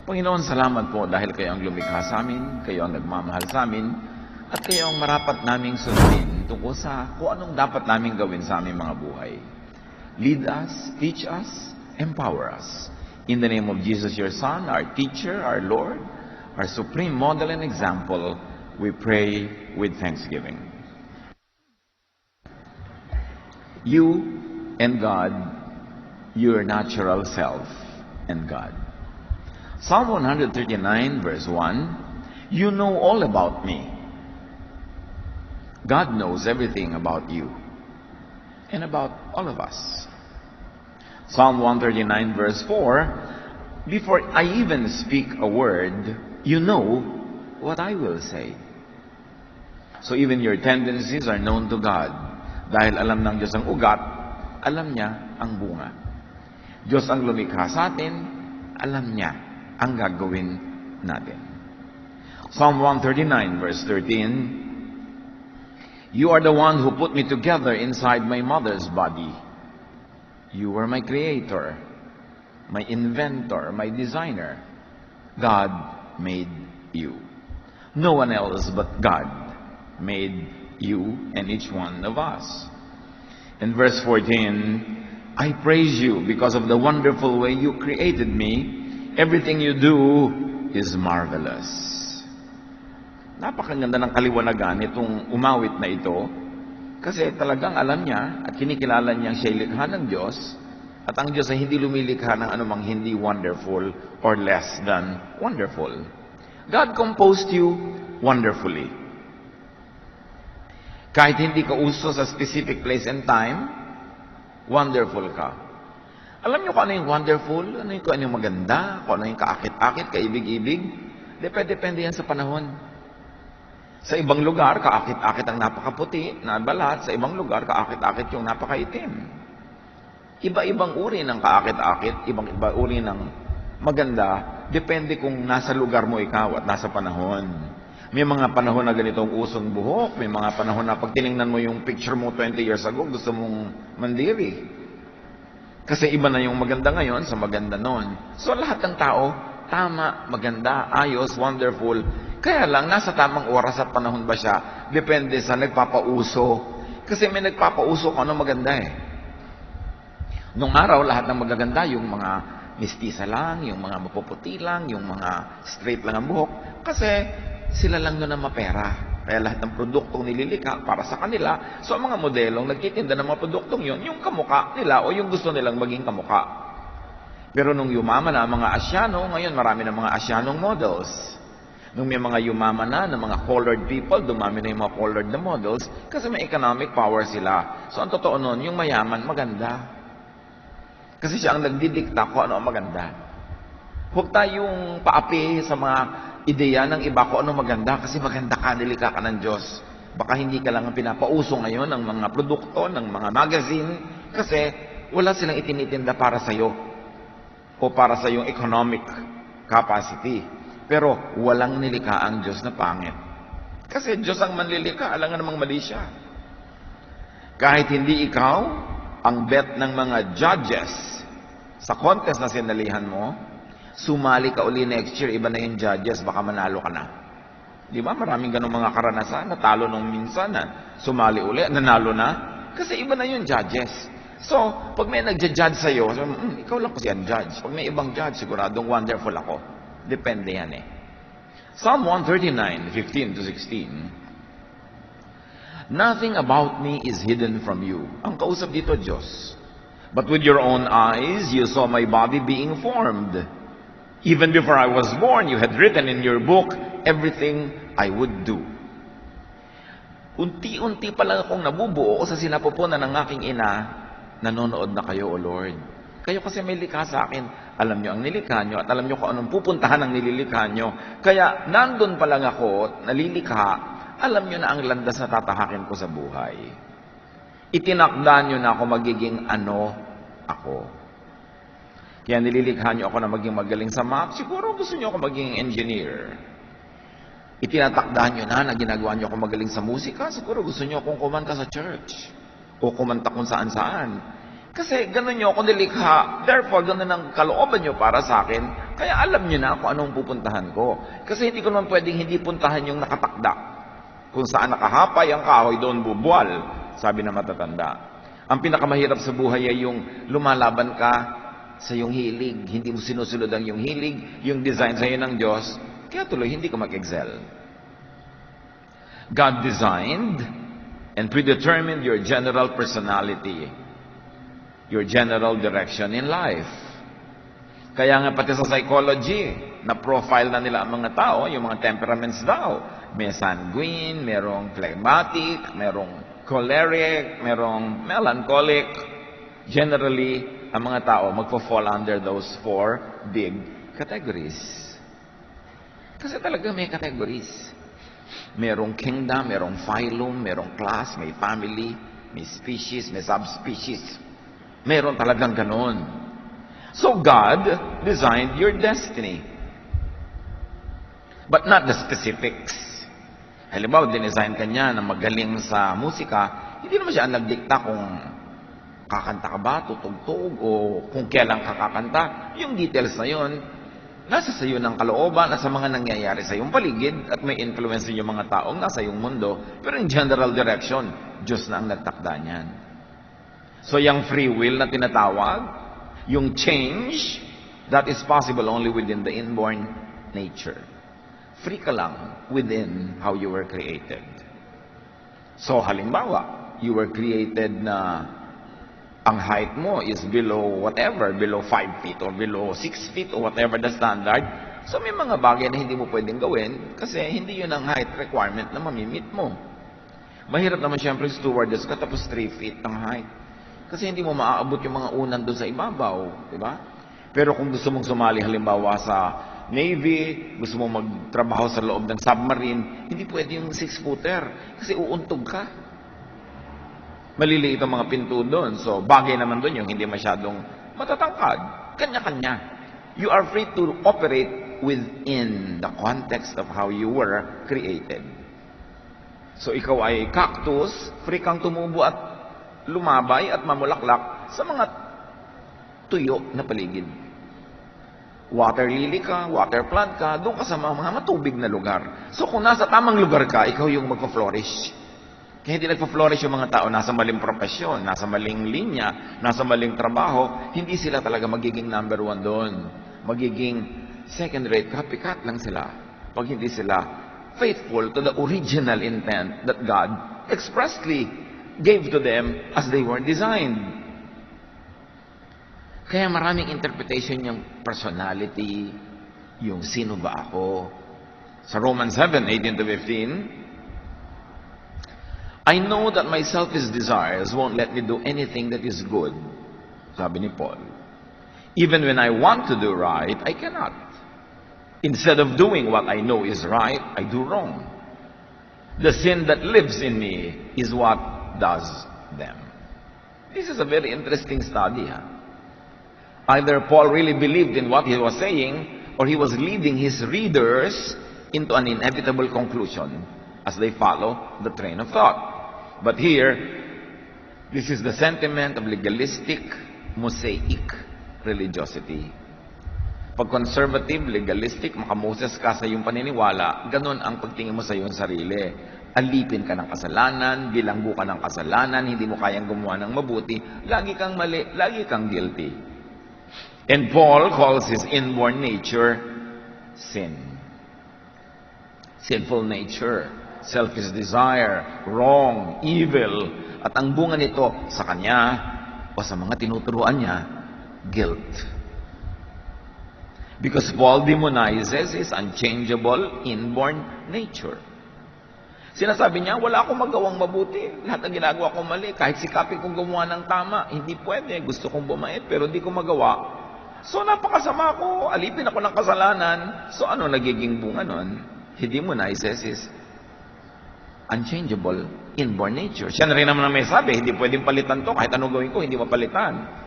Panginoon, salamat po dahil kayo ang lumikha sa amin, kayo ang nagmamahal sa amin, at kayo ang marapat naming sundin tungkol sa kung anong dapat naming gawin sa aming mga buhay. Lead us, teach us, empower us. In the name of Jesus, your Son, our teacher, our Lord, our supreme model and example, we pray with thanksgiving. You and God, your natural self and God. Psalm 139 verse 1, you know all about me. God knows everything about you and about all of us. Psalm 139 verse 4, before I even speak a word, you know what I will say. So even your tendencies are known to God. Dahil alam ng Diyos ang ugat, alam niya ang bunga. Diyos ang lumikha sa atin, alam niya ang gagawin natin. Psalm 139 verse 13, you are the one who put me together inside my mother's body. You were my creator, my inventor, my designer. God made you. No one else but God made you and each one of us. In verse 14, I praise you because of the wonderful way you created me. Everything you do is marvelous. Napakaganda ng kaliwanagan itong umawit na ito kasi talagang alam niya at kinikilala niya siya'y likha ng Diyos at ang Diyos ay hindi lumilikha ng anumang hindi wonderful or less than wonderful. God composed you wonderfully. Kahit hindi ka uso sa specific place and time, wonderful ka. Alam niyo kung ano yung wonderful, ano yung maganda, kung ano yung kaakit-akit, kaibig-ibig. Depende yan sa panahon. Sa ibang lugar, kaakit-akit ang napakaputi na balat. Sa ibang lugar, kaakit-akit yung napakaitim. Iba-ibang uri ng kaakit-akit, ibang-iba uri ng maganda, depende kung nasa lugar mo ikaw at nasa panahon. May mga panahon na ganitong usong buhok, may mga panahon na pag tinignan mo yung picture mo 20 years ago, gusto mong mandiri. Kasi iba na yung maganda ngayon sa maganda noon. So lahat ng tao, tama, maganda, ayos, wonderful. Kaya lang, nasa tamang oras at panahon ba siya? Depende sa nagpapauso. Kasi may nagpapauso kung ano maganda eh. Nung araw, lahat ng magaganda, yung mga mistisa lang, yung mga mapuputi lang, yung mga straight lang ang buhok. Kasi sila lang doon ang mapera. Kaya lahat ng produktong nililikha para sa kanila. So ang mga modelong nagtitinda ng mga produktong yun, yung kamukha nila o yung gusto nilang maging kamukha. Pero nung yumaman na ang mga Asyano, ngayon marami ng mga Asyanong models. Nung may mga yumaman na ng mga colored people, dumami na yung mga colored na models kasi may economic power sila. So ang totoo nun, yung mayaman, maganda. Kasi siya ang nagdidikta kung ano ang maganda. Huwag tayong paapi sa mga ideya ng iba ko ano maganda kasi maganda ka, nilika ka ng Diyos. Baka hindi ka lang ang pinapauso ngayon ng mga produkto, ng mga magazine kasi wala silang itinitinda para sa iyo o para sa iyong economic capacity. Pero walang nilikha ang Diyos na pangit. Kasi Diyos ang manlilika, alam nga namang mali siya. Kahit hindi ikaw ang bet ng mga judges sa contest na sinalihan mo, sumali ka uli next year, iba na yung judges, baka manalo ka na. Di ba? Maraming ganong mga karanasan, natalo nung minsan na sumali uli, nanalo na. Kasi iba na yung judges. So, pag may nagja-judge sa'yo, ikaw lang kasi ang judge. Pag may ibang judge, siguradong wonderful ako. Depende yan eh. Psalm 139, 15 to 16. Nothing about me is hidden from you. Ang kausap dito, Diyos. But with your own eyes, you saw my body being formed. Even before I was born, you had written in your book everything I would do. Unti-unti pa lang akong nabubuo sa sinapupunan ng aking ina, nanonood na kayo, O Lord. Kayo kasi may likha sa akin. Alam nyo ang nilikha nyo at alam nyo kung anong pupuntahan ang nililikha nyo. Kaya nandun pa lang ako, nalilikha, alam nyo na ang landas na tatahakin ko sa buhay. Itinakda nyo na ako magiging ano ako. Kaya nililikha nyo ako na maging magaling sa math, siguro gusto nyo ako maging engineer. Itinatakdahan nyo na ginagawa nyo ako magaling sa musika, siguro gusto nyo akong kumanta sa church. O kumanta kung saan-saan. Kasi ganun nyo ako nilikha, therefore ganun ang kalooban nyo para sa akin, kaya alam nyo na kung anong pupuntahan ko. Kasi hindi ko naman pwedeng hindi puntahan yung nakatakda. Kung saan nakahapay ang kahoy, doon bubuwal, sabi na matatanda. Ang pinakamahirap sa buhay ay yung lumalaban ka sa iyong hilig, hindi mo sinusunod ang iyong hilig, yung design sa iyo ng Diyos, kaya tuloy hindi ka mag-excel. God designed and predetermined your general personality, your general direction in life. Kaya nga pati sa psychology, na-profile na nila ang mga tao, yung mga temperaments daw. May sanguine, merong phlegmatic, merong choleric, merong melancholic. Generally, ang mga tao magpo-fall under those 4 big categories. Kasi talaga may categories. Merong kingdom, merong phylum, merong class, may family, may species, may subspecies. Meron talagang ganon. So God designed your destiny. But not the specifics. Halimbawa, dinesign ka niya na magaling sa musika, hindi naman siya nagdikta kung kakanta ka ba, tutugtog, o kung kailan ka kakanta. Yung details na yun, nasa sa iyo ng kalooban, nasa mga nangyayari sa iyong paligid, at may influence yung mga taong nasa iyong mundo. Pero in general direction, Diyos na ang nagtakda niyan. So yung free will na tinatawag, yung change, that is possible only within the inborn nature. Free ka lang within how you were created. So halimbawa, you were created na ang height mo is below whatever, below 5 feet or below 6 feet or whatever the standard. So may mga bagay na hindi mo pwedeng gawin kasi hindi yun ang height requirement na mamimit mo. Mahirap naman siyempre stewardess ka tapos 3 feet ang height. Kasi hindi mo maaabot yung mga unan doon sa ibabaw, di ba? Pero kung gusto mong sumali halimbawa sa Navy, gusto mong magtrabaho sa loob ng submarine, hindi pwede yung 6-footer kasi uuntog ka. Maliliit ang mga pinto doon. So, bagay naman doon yung hindi masyadong matatangkad. Kanya-kanya. You are free to operate within the context of how you were created. So, ikaw ay cactus, free kang tumubo at lumabay at mamulaklak sa mga tuyo na paligid. Water lily ka, water plant ka, doon ka sa mga matubig na lugar. So kung nasa tamang lugar ka, ikaw yung magpa-flourish. Kaya hindi nagpa-flourish yung mga tao, nasa maling profesyon, nasa maling linya, nasa maling trabaho, hindi sila talaga magiging number 1 doon. Magiging second-rate, copycat lang sila. Pag hindi sila faithful to the original intent that God expressly gave to them as they were designed. Kaya maraming interpretation yung personality, yung sino ba ako. Sa Romans 7:18-15, I know that my selfish desires won't let me do anything that is good. Sabi ni Paul. Even when I want to do right, I cannot. Instead of doing what I know is right, I do wrong. The sin that lives in me is what does them. This is a very interesting study. Either Paul really believed in what he was saying, or he was leading his readers into an inevitable conclusion as they follow the train of thought. But here, this is the sentiment of legalistic, Mosaic religiosity. Pag conservative, legalistic, makamoses ka sa iyong paniniwala, ganun ang pagtingin mo sa iyong sarili. Alipin ka ng kasalanan, bilanggo ka ng kasalanan, hindi mo kayang gumawa ng mabuti, lagi kang mali, lagi kang guilty. And Paul calls his inborn nature sin. Sinful nature, selfish desire, wrong, evil, at ang bunga nito sa kanya o sa mga tinuturuan niya, guilt. Because Paul demonizes his unchangeable inborn nature. Sinasabi niya, wala akong magawang mabuti. Lahat ng ginagawa kong mali. Kahit sikapin kong gumawa ng tama, hindi pwede. Gusto kong bumait, pero hindi ko magawa. So, napakasama ko. Alipin ako ng kasalanan. So, ano nagiging bunga nun? He demonizes his unchangeable inborn nature. Siya na rin naman may sabi, hindi pwedeng palitan to. Kahit anong gawin ko, hindi mapalitan.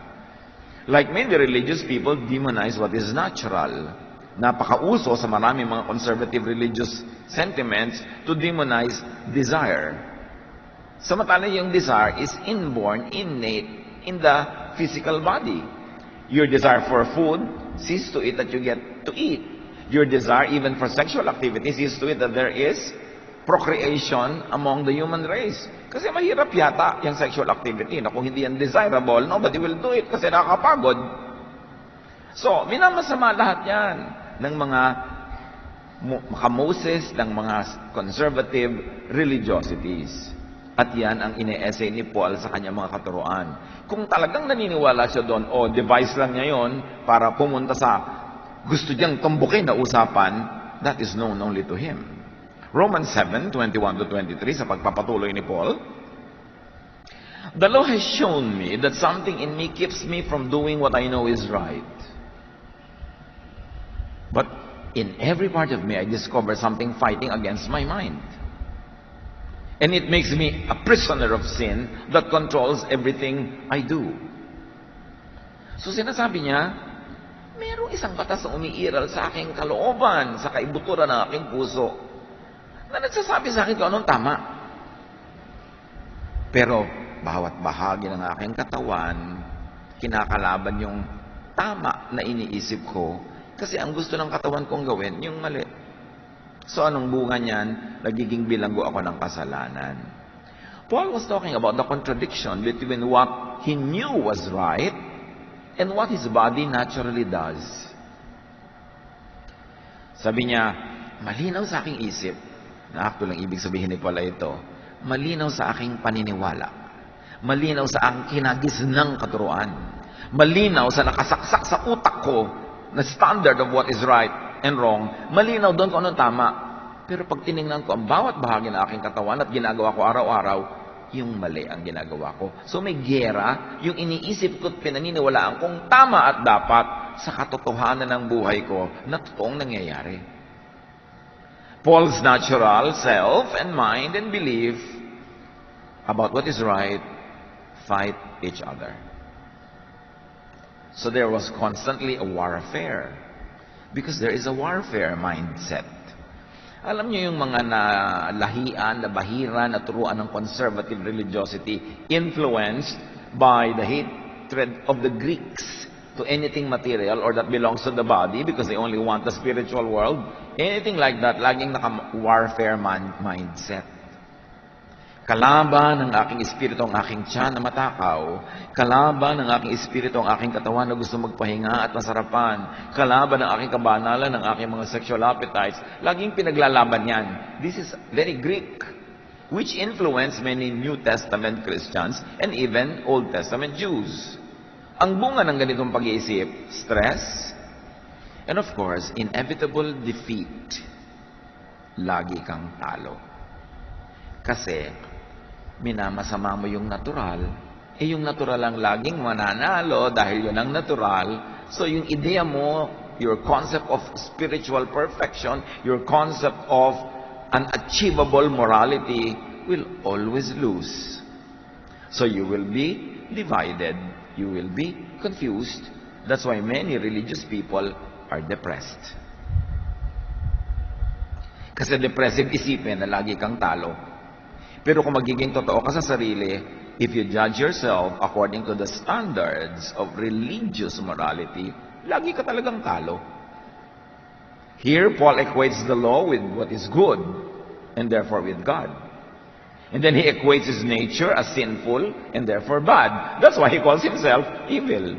Like many religious people, demonize what is natural. Napakauso sa maraming mga conservative religious sentiments to demonize desire. Samantala yung desire is inborn, innate, in the physical body. Your desire for food sees to it that you get to eat. Your desire even for sexual activity sees to it that there is procreation among the human race. Kasi mahirap yata yung sexual activity na kung hindi yan desirable, nobody will do it kasi nakakapagod. So, minamasama lahat yan ng mga Moses, ng mga conservative religiosities. At yan ang ine-essay ni Paul sa kanyang mga katuruan. Kung talagang naniniwala siya doon, o device lang niya yun para pumunta sa gusto niyang tumbukin na usapan, that is known only to him. Romans 7:21-23, sa pagpapatuloy ni Paul, the law has shown me that something in me keeps me from doing what I know is right. But in every part of me, I discover something fighting against my mind. And it makes me a prisoner of sin that controls everything I do. So sinasabi niya, mayroong isang batas na umiiral sa aking kalooban, sa kaibuturan ng aking puso, na nagsasabi sa akin kung anong tama. Pero bawat bahagi ng aking katawan, kinakalaban yung tama na iniisip ko, kasi ang gusto ng katawan kong gawin, yung mali. So anong bunga niyan? Nagiging bilanggo ako ng kasalanan. Paul was talking about the contradiction between what he knew was right and what his body naturally does. Sabi niya, malinaw sa aking isip, na actually lang ibig sabihin ni Paul ito, malinaw sa aking paniniwala, malinaw sa aking kinagisnang katuruan, malinaw sa nakasaksak sa utak ko na standard of what is right and wrong, malinaw doon kung anong tama. Pero pag tinignan ko ang bawat bahagi ng aking katawan at ginagawa ko araw-araw, yung mali ang ginagawa ko. So may gera, yung iniisip ko at pinaniniwalaan kong tama at dapat sa katotohanan ng buhay ko na totoong nangyayari. Paul's natural self and mind and belief about what is right fight each other. So there was constantly a warfare. Because there is a warfare mindset. Alam niyo yung mga nalahian, nabahiran, naturuan ng conservative religiosity influenced by the hatred of the Greeks to anything material or that belongs to the body because they only want the spiritual world. Anything like that, laging naka-warfare mindset. Kalaban ng aking espiritu ang aking tiyan na matakaw. Kalaban ng aking espiritu ang aking katawan na gusto magpahinga at masarapan. Kalaban ng aking kabanalan, ng aking mga sexual appetites. Laging pinaglalaban yan. This is very Greek, which influenced many New Testament Christians and even Old Testament Jews. Ang bunga ng ganitong pag-iisip, stress, and of course, inevitable defeat. Lagi kang talo. Kasi, minamasama mo yung natural, yung natural ang laging mananalo dahil yun ang natural. So yung ideya mo, your concept of spiritual perfection, your concept of an achievable morality will always lose. So you will be divided, you will be confused. That's why many religious people are depressed. Kasi depressive isipin na lagi kang talo. Pero kung magiging totoo ka sa sarili, if you judge yourself according to the standards of religious morality, lagi ka talagang talo. Here, Paul equates the law with what is good, and therefore with God. And then he equates his nature as sinful, and therefore bad. That's why he calls himself evil.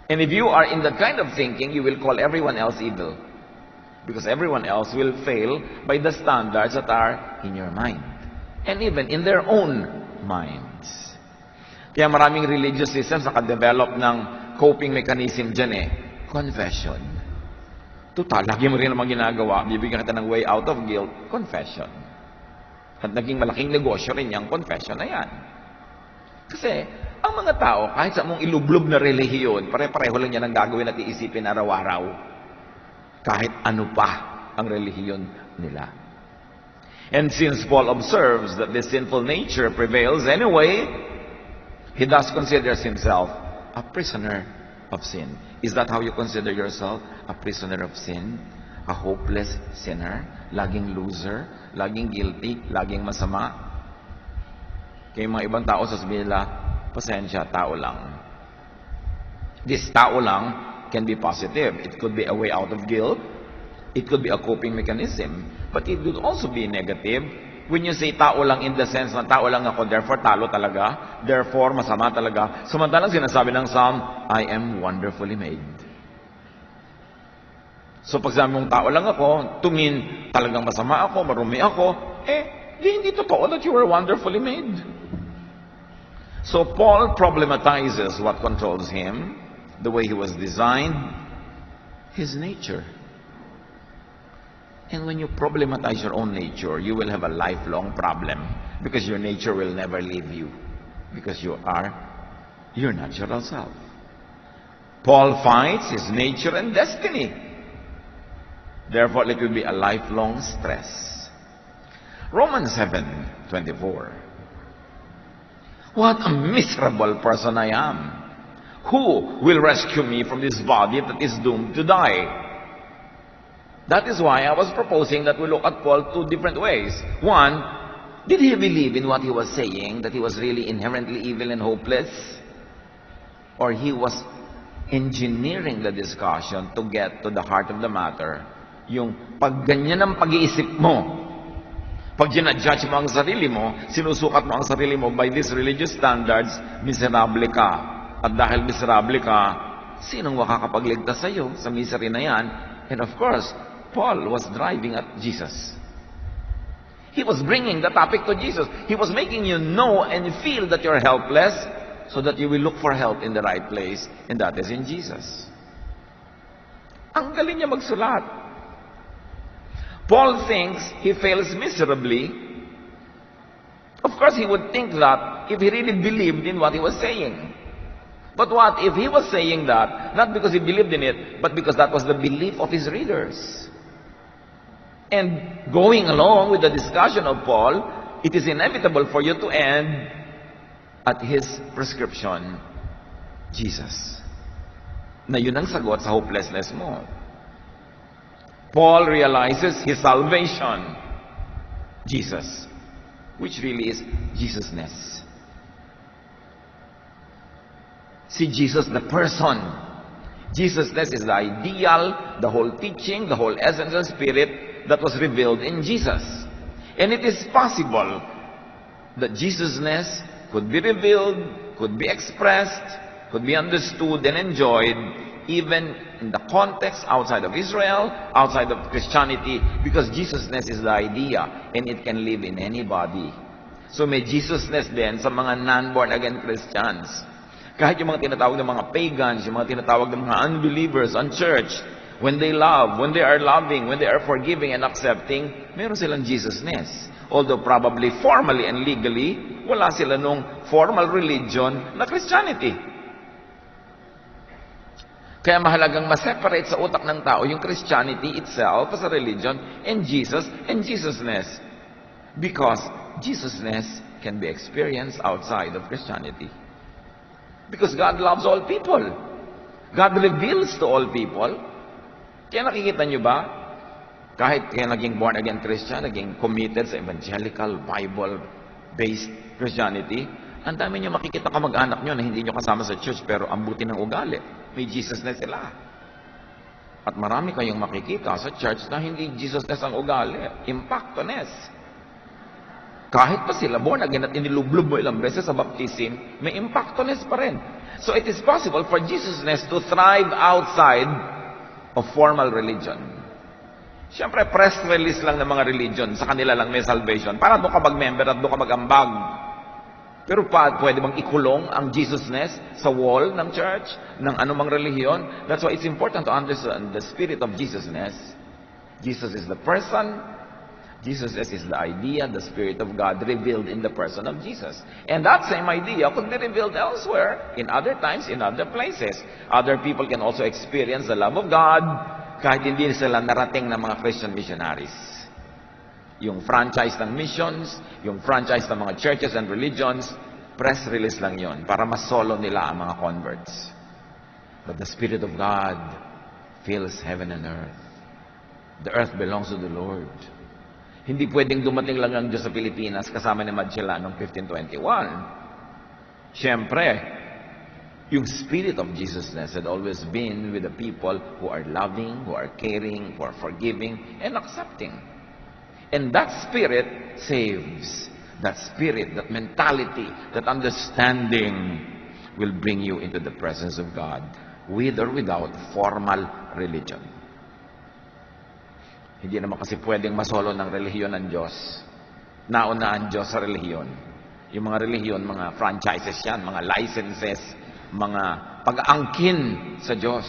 And if you are in that kind of thinking, you will call everyone else evil. Because everyone else will fail by the standards that are in your mind. And even in their own minds. Kaya maraming religious systems nakadevelop ng coping mechanism dyan Confession. Total, lagi mo rin naman ginagawa. Bibigyan kita ng way out of guilt. Confession. At naging malaking negosyo rin yung confession na yan. Kasi, ang mga tao, kahit sa mong ilublob na relihiyon, pare-pareho lang yan ang gagawin at iisipin araw-araw. Kahit ano pa ang relihiyon nila. And since Paul observes that this sinful nature prevails anyway, he thus considers himself a prisoner of sin. Is that how you consider yourself? A prisoner of sin? A hopeless sinner? Laging loser? Laging guilty? Laging masama? Kaya mga ibang tao sasabihin nila, pasensya, tao lang. This tao lang can be positive. It could be a way out of guilt. It could be a coping mechanism. But it could also be negative. When you say tao lang in the sense na tao lang ako, therefore talo talaga, therefore masama talaga. Samantalang sinasabi ng Psalm, I am wonderfully made. So pag sabi mong tao lang ako, to mean talagang masama ako, marumi ako, hindi totoo that you were wonderfully made. So Paul problematizes what controls him, the way he was designed, his nature. And when you problematize your own nature, you will have a lifelong problem because your nature will never leave you because you are your natural self. Paul fights his nature and destiny. Therefore, it will be a lifelong stress. Romans 7:24. What a miserable person I am. Who will rescue me from this body that is doomed to die? That is why I was proposing that we look at Paul two different ways. One, did he believe in what he was saying, that he was really inherently evil and hopeless? Or he was engineering the discussion to get to the heart of the matter. Yung pag ganyan ang pag-iisip mo, pag ginadjudge mo ang sarili mo, sinusukat mo ang sarili mo by these religious standards, miserable ka. At dahil miserable ka, sinong makakapagligtas sa iyo sa misery na yan? And of course, Paul was driving at Jesus. He was bringing the topic to Jesus. He was making you know and feel that you're helpless so that you will look for help in the right place, and that is in Jesus. Ang galing niya magsulat. Paul thinks he fails miserably. Of course, he would think that if he really believed in what he was saying. But what if he was saying that, not because he believed in it, but because that was the belief of his readers? And going along with the discussion of Paul, it is inevitable for you to end at his prescription, Jesus. Na yun ang sagot sa hopelessness mo. Paul realizes his salvation, Jesus, which really is Jesusness. See Jesus, the person. Jesusness is the ideal, the whole teaching, the whole essence and spirit that was revealed in Jesus. And it is possible that Jesusness could be revealed, could be expressed, could be understood and enjoyed even in the context outside of Israel, outside of Christianity, because Jesusness is the idea and it can live in anybody. So may Jesusness din sa mga non-born again Christians. Kahit yung mga tinatawag ng mga pagans, yung mga tinatawag ng mga unbelievers, unchurched, when they love, when they are loving, when they are forgiving and accepting, meron silang Jesusness. Although probably formally and legally, wala sila nung formal religion na Christianity. Kaya mahalagang ma-separate sa utak ng tao yung Christianity itself as a religion and Jesus and Jesusness. Because Jesusness can be experienced outside of Christianity. Because God loves all people. God reveals to all people. Kaya nakikita nyo ba? Kahit kaya naging born-again Christian, naging committed sa evangelical, Bible-based Christianity, ang dami nyo makikita kamag-anak nyo na hindi nyo kasama sa church pero ang buti ng ugali. May Jesusness sila. At marami kayong makikita sa church na hindi Jesusness ang ugali. Impactoness. Kahit pa sila born again at inilublob mo ilang beses sa baptism, may impactoness pa rin. So it is possible for Jesusness to thrive outside of formal religion. Siyempre, press release lang ng mga religion. Sa kanila lang may salvation. Para doon ka mag-member at doon ka mag-ambag. Pero pwede bang ikulong ang Jesusness sa wall ng church, ng anumang relihiyon? That's why it's important to understand the spirit of Jesusness. Jesus is the person. Jesusness is the idea, the Spirit of God revealed in the person of Jesus. And that same idea could be revealed elsewhere, in other times, in other places. Other people can also experience the love of God kahit hindi sila narating ng mga Christian missionaries. Yung franchise ng missions, yung franchise ng mga churches and religions, press release lang yon para masolo nila ang mga converts. But the Spirit of God fills heaven and earth. The earth belongs to the Lord. Hindi pwedeng dumating lang ang Diyos sa Pilipinas kasama ni Magellan noong 1521. Siyempre, yung spirit of Jesusness had always been with the people who are loving, who are caring, who are forgiving, and accepting. And that spirit saves. That spirit, that mentality, that understanding will bring you into the presence of God, with or without formal religion. Hindi naman kasi pwedeng masolo ng relihiyon ng Diyos. Nauna ang Diyos sa relihiyon. Yung mga relihiyon, mga franchises yan, mga licenses, mga pag-aangkin sa Diyos.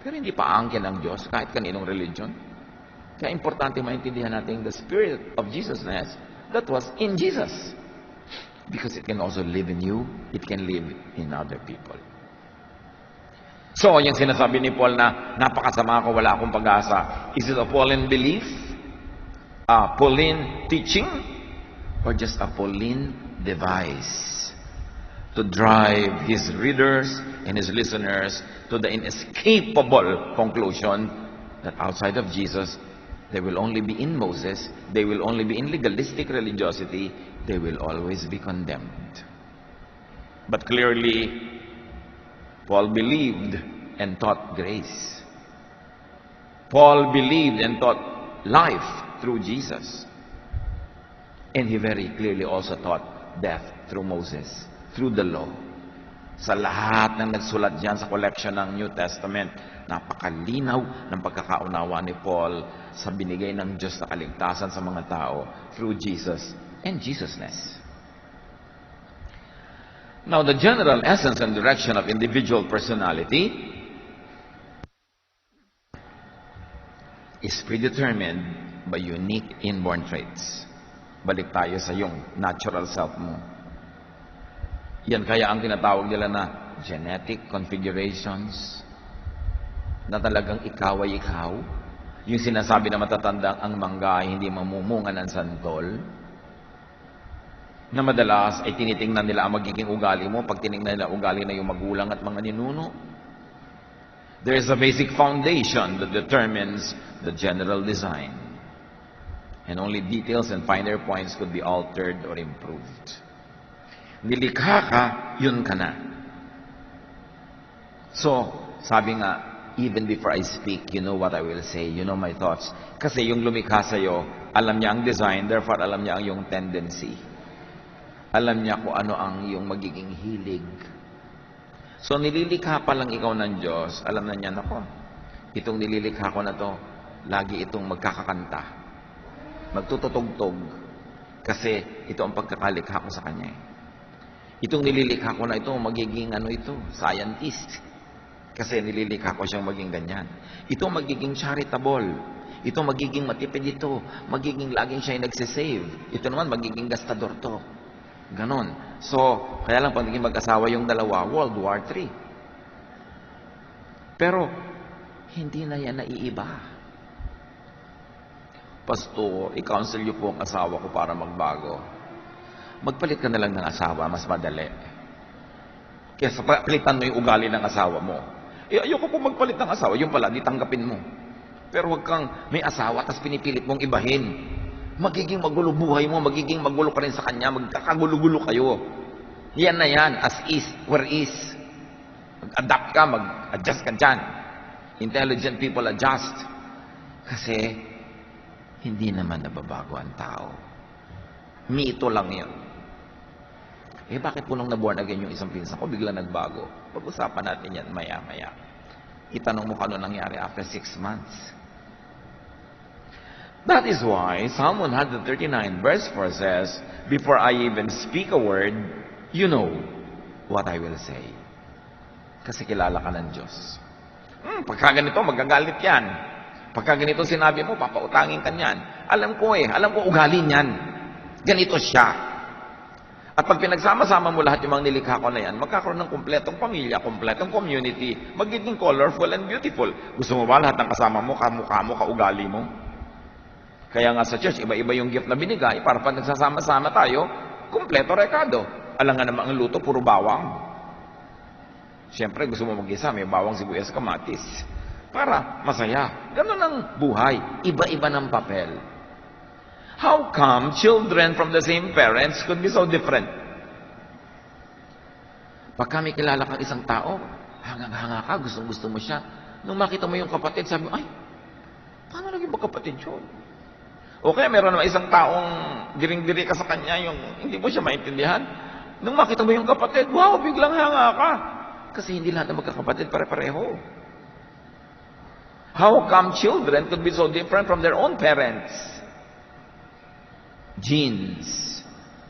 Pero hindi pa aangkin ang Diyos kahit kaninong religion. Kaya importante maintindihan natin the spirit of Jesusness that was in Jesus. Because it can also live in you, it can live in other people. So, yung sinasabi ni Paul na napakasama ko, wala akong pag-asa. Is it a Pauline belief? A Pauline teaching? Or just a Pauline device to drive his readers and his listeners to the inescapable conclusion that outside of Jesus, they will only be in Moses, they will only be in legalistic religiosity, they will always be condemned. But clearly, Paul believed and taught grace. Paul believed and taught life through Jesus. And he very clearly also taught death through Moses, through the law. Sa lahat ng nagsulat diyan sa collection ng New Testament, napakalinaw ng pagkakaunawa ni Paul sa binigay ng Diyos na kaligtasan sa mga tao through Jesus and Jesusness. Now, the general essence and direction of individual personality is predetermined by unique inborn traits. Balik tayo sa yung natural self mo. Yan kaya ang tinatawag nila na genetic configurations, na talagang ikaw ay ikaw. Yung sinasabi na matatandang ang mangga ay hindi mamumunga ng santol, na madalas ay tinitingnan nila ang magiging ugali mo pag tinignan nila ugali na yung magulang at mga ninuno. There is a basic foundation that determines the general design. And only details and finer points could be altered or improved. Nilikha ka, yun ka na. So, sabi nga, even before I speak, you know what I will say, you know my thoughts. Kasi yung lumikha sa'yo, alam niya ang design, therefore alam niya ang yung tendency. Alam niya kung ano ang iyong magiging hilig. So, nililikha pa lang ikaw ng Diyos, alam na niya, nako, itong nililikha ko na to, lagi itong magkakakanta. Magtututugtog. Kasi ito ang pagkakalikha ko sa Kanya. Itong nililikha ko na ito, magiging scientist. Kasi nililikha ko siyang maging ganyan. Ito magiging charitable. Ito magiging matipid ito. Magiging laging siya yung nagsisave. Ito naman magiging gastador to. Ganon. So, kaya lang pag naging mag-asawa yung dalawa, World War III. Pero, hindi na yan naiiba. Pastor, i-counsel niyo po ang asawa ko para magbago. Magpalit ka na lang ng asawa, mas madali. Kaya palitan mo yung ugali ng asawa mo. Ayoko po magpalit ng asawa, yung pala, di tanggapin mo. Pero wag kang may asawa, tas pinipilit mong ibahin. Magiging magulo buhay mo, magiging magulo ka rin sa kanya, magkakagulo-gulo kayo. Yan na yan, as is, where is. Mag-adapt ka, mag-adjust ka dyan. Intelligent people adjust. Kasi, hindi naman nababago ang tao. Mito lang yun. Bakit po nung na-born again yung isang pinsan ko, bigla nagbago? Pag-usapan natin yan maya-maya. Itanong mo kano nangyari after 6 months. That is why Psalm 139 verse 4 says, before I even speak a word, you know what I will say. Kasi kilala ka ng Diyos. Pagka ganito, magagalit yan. Pagka ganito sinabi mo, papautangin ka niyan. Alam ko ugali niyan. Ganito siya. At pag pinagsama-sama mo lahat yung mga nilikha ko na yan, magkakaroon ng kumpletong pamilya, kumpletong community, magiging colorful and beautiful. Gusto mo ba lahat ng kasama mo, kamukha mo, kaugali mo? Kaya nga sa church, iba-iba yung gift na binigay para pag nagsasama-sama tayo, kumpleto rekado. Alam nga naman ang luto, puro bawang. Siyempre, gusto mo mag-isa, may bawang, sibuyas, kamatis. Para masaya. Ganun ang buhay. Iba-iba ng papel. How come children from the same parents could be so different? Pagka may kilala kang isang tao, hangang-hanga ka, gustong-gusto mo siya. Nung makita mo yung kapatid, sabi mo, ay, paano naging magkapatid yun? O kaya meron naman isang taong diring-diri ka sa kanya, yung hindi mo siya maintindihan. Nung makita mo yung kapatid, wow, biglang hanga ka. Kasi hindi lahat ng magkakapatid pare-pareho. How come children could be so different from their own parents? Genes.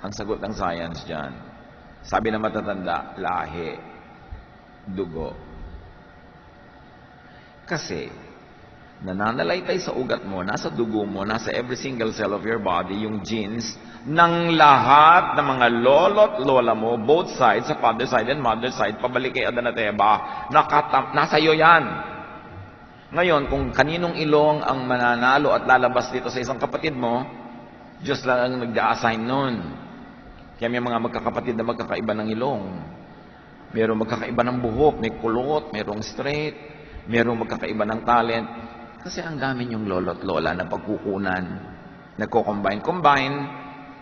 Ang sagot ng science dyan. Sabi na matatanda, lahi, dugo. Kasi, nananalaytay sa ugat mo, nasa dugo mo, nasa every single cell of your body, yung genes ng lahat ng mga lolo't lola mo, both sides, sa father side and mother side, pabalik kay Adan at Eva, nasa iyo yan. Ngayon, kung kaninong ilong ang mananalo at lalabas dito sa isang kapatid mo, Diyos lang ang nag-a-assign nun. Kaya may mga magkakapatid na magkakaiba ng ilong. Mayroong magkakaiba ng buhok, may kulot, mayroong straight, mayroong magkakaiba ng talent. Kasi ang dami yung lolo't lola na pagkukunan, nagko-combine,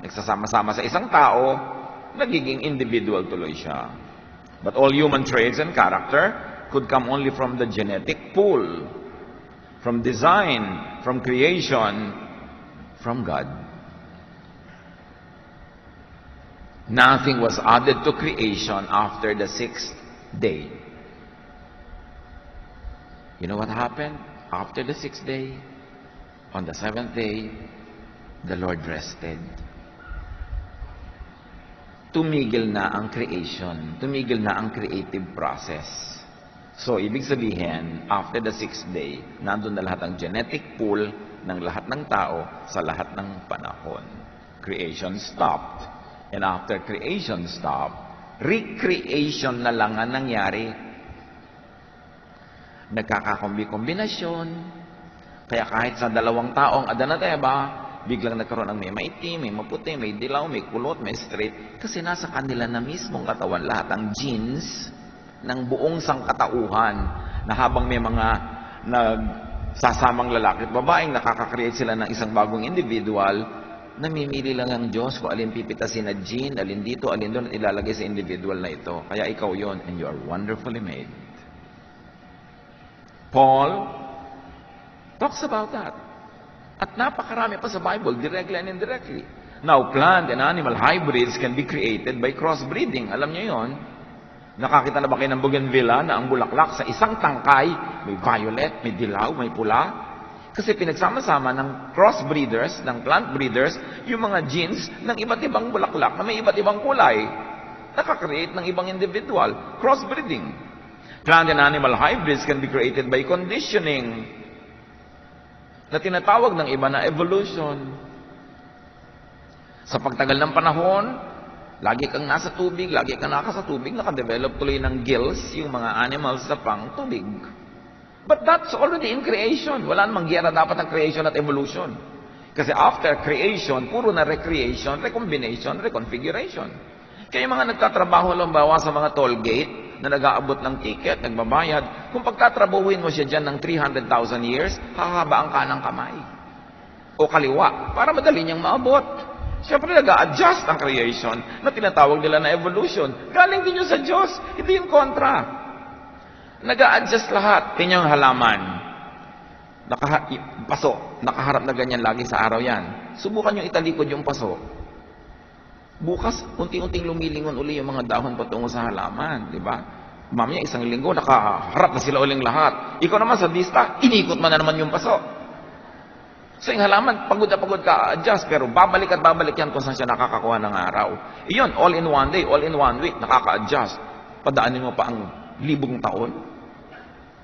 nagsasama-sama sa isang tao, nagiging individual tuloy siya. But all human traits and character could come only from the genetic pool, from design, from creation, from God. Nothing was added to creation after the sixth day. You know what happened? After the sixth day, on the seventh day, the Lord rested. Tumigil na ang creation. Tumigil na ang creative process. So, ibig sabihin, after the sixth day, nandun na lahat ang genetic pool ng lahat ng tao sa lahat ng panahon. Creation stopped. And after creation stopped, recreation na lang ang nangyari. Nagkakakombi-kombinasyon. Kaya kahit sa dalawang taong Adan at Eva, biglang nagkaroon ng may maitim, may maputi, may dilaw, may kulot, may straight. Kasi nasa kanila na mismong katawan lahat ang genes ng buong sangkatauhan na habang may mga nagsasamang lalaki at babaeng nakaka-create sila ng isang bagong individual, namimili lang ang Diyos kung alin pipitasin na gene, alin dito, alin doon, at ilalagay sa individual na ito. Kaya ikaw yon, and you are wonderfully made. Paul talks about that. At napakarami pa sa Bible, directly and indirectly. Now, plant and animal hybrids can be created by crossbreeding. Alam niyo yon? Nakakita na ba kayo ng bougainvillea na ang bulaklak sa isang tangkay, may violet, may dilaw, may pula? Kasi pinagsama-sama ng crossbreeders, ng plant breeders, yung mga genes ng iba't ibang bulaklak na may iba't ibang kulay. Nakakreate ng ibang individual. Crossbreeding. Plant and animal hybrids can be created by conditioning, na tinatawag ng iba na evolution. Sa pagtagal ng panahon, lagi kang nasa tubig, lagi kang nasa tubig, nakadevelop tuloy ng gills yung mga animals sa pang tubig. But that's already in creation. Wala namang giyera dapat ang creation at evolution. Kasi after creation, puro na recreation, recombination, reconfiguration. Kaya yung mga nagtatrabaho lambawa sa mga toll gate, na nag-aabot ng ticket, nagbabayad, kung pagtatrabahuin mo siya dyan ng 300,000 years, hahaba ang kanang kamay. O kaliwa, para madali niyang maabot. Siyempre nag-a-adjust ang creation na tinatawag nila na evolution. Galing din yun sa Diyos, hindi yung kontra. Nag-a-adjust lahat. Tingnan yung halaman. Paso. Nakaharap na ganyan lagi sa araw yan. Subukan yung italikod yung paso. Bukas, unti-unting lumilingon uli yung mga dahon patungo sa halaman. Di ba? Mamaya, isang linggo, nakaharap na sila uling lahat. Ikaw naman sa dista, inikot man na naman yung paso. So yung halaman, pagod na pagod ka, adjust. Pero babalik at babalik yan kung saan siya nakakakuha ng araw. Iyon, all in one day, all in one week, nakaka-adjust. Padaanin mo pa ang 1,000 taon.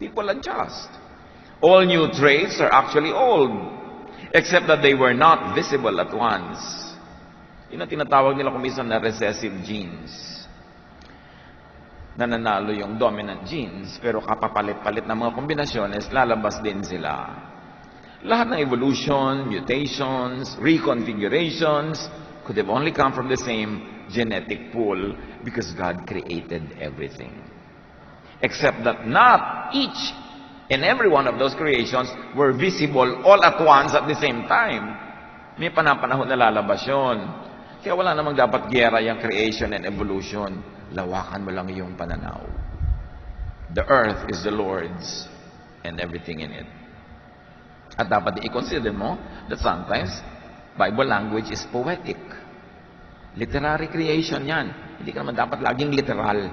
People adjust. All new traits are actually old, except that they were not visible at once. Yun ang tinatawag nila kumisan na recessive genes. Nananalo yung dominant genes, pero kapapalit-palit ng mga kombinasyones, lalabas din sila. Lahat ng evolution, mutations, reconfigurations could have only come from the same genetic pool because God created everything. Except that not each and every one of those creations were visible all at once at the same time. May panapanahon na lalabas yun. Kaya wala namang dapat giyera yung creation and evolution. Lawakan mo lang yung pananaw. The earth is the Lord's and everything in it. At dapat i-consider mo that sometimes Bible language is poetic. Literary creation yan. Hindi ka naman dapat laging literal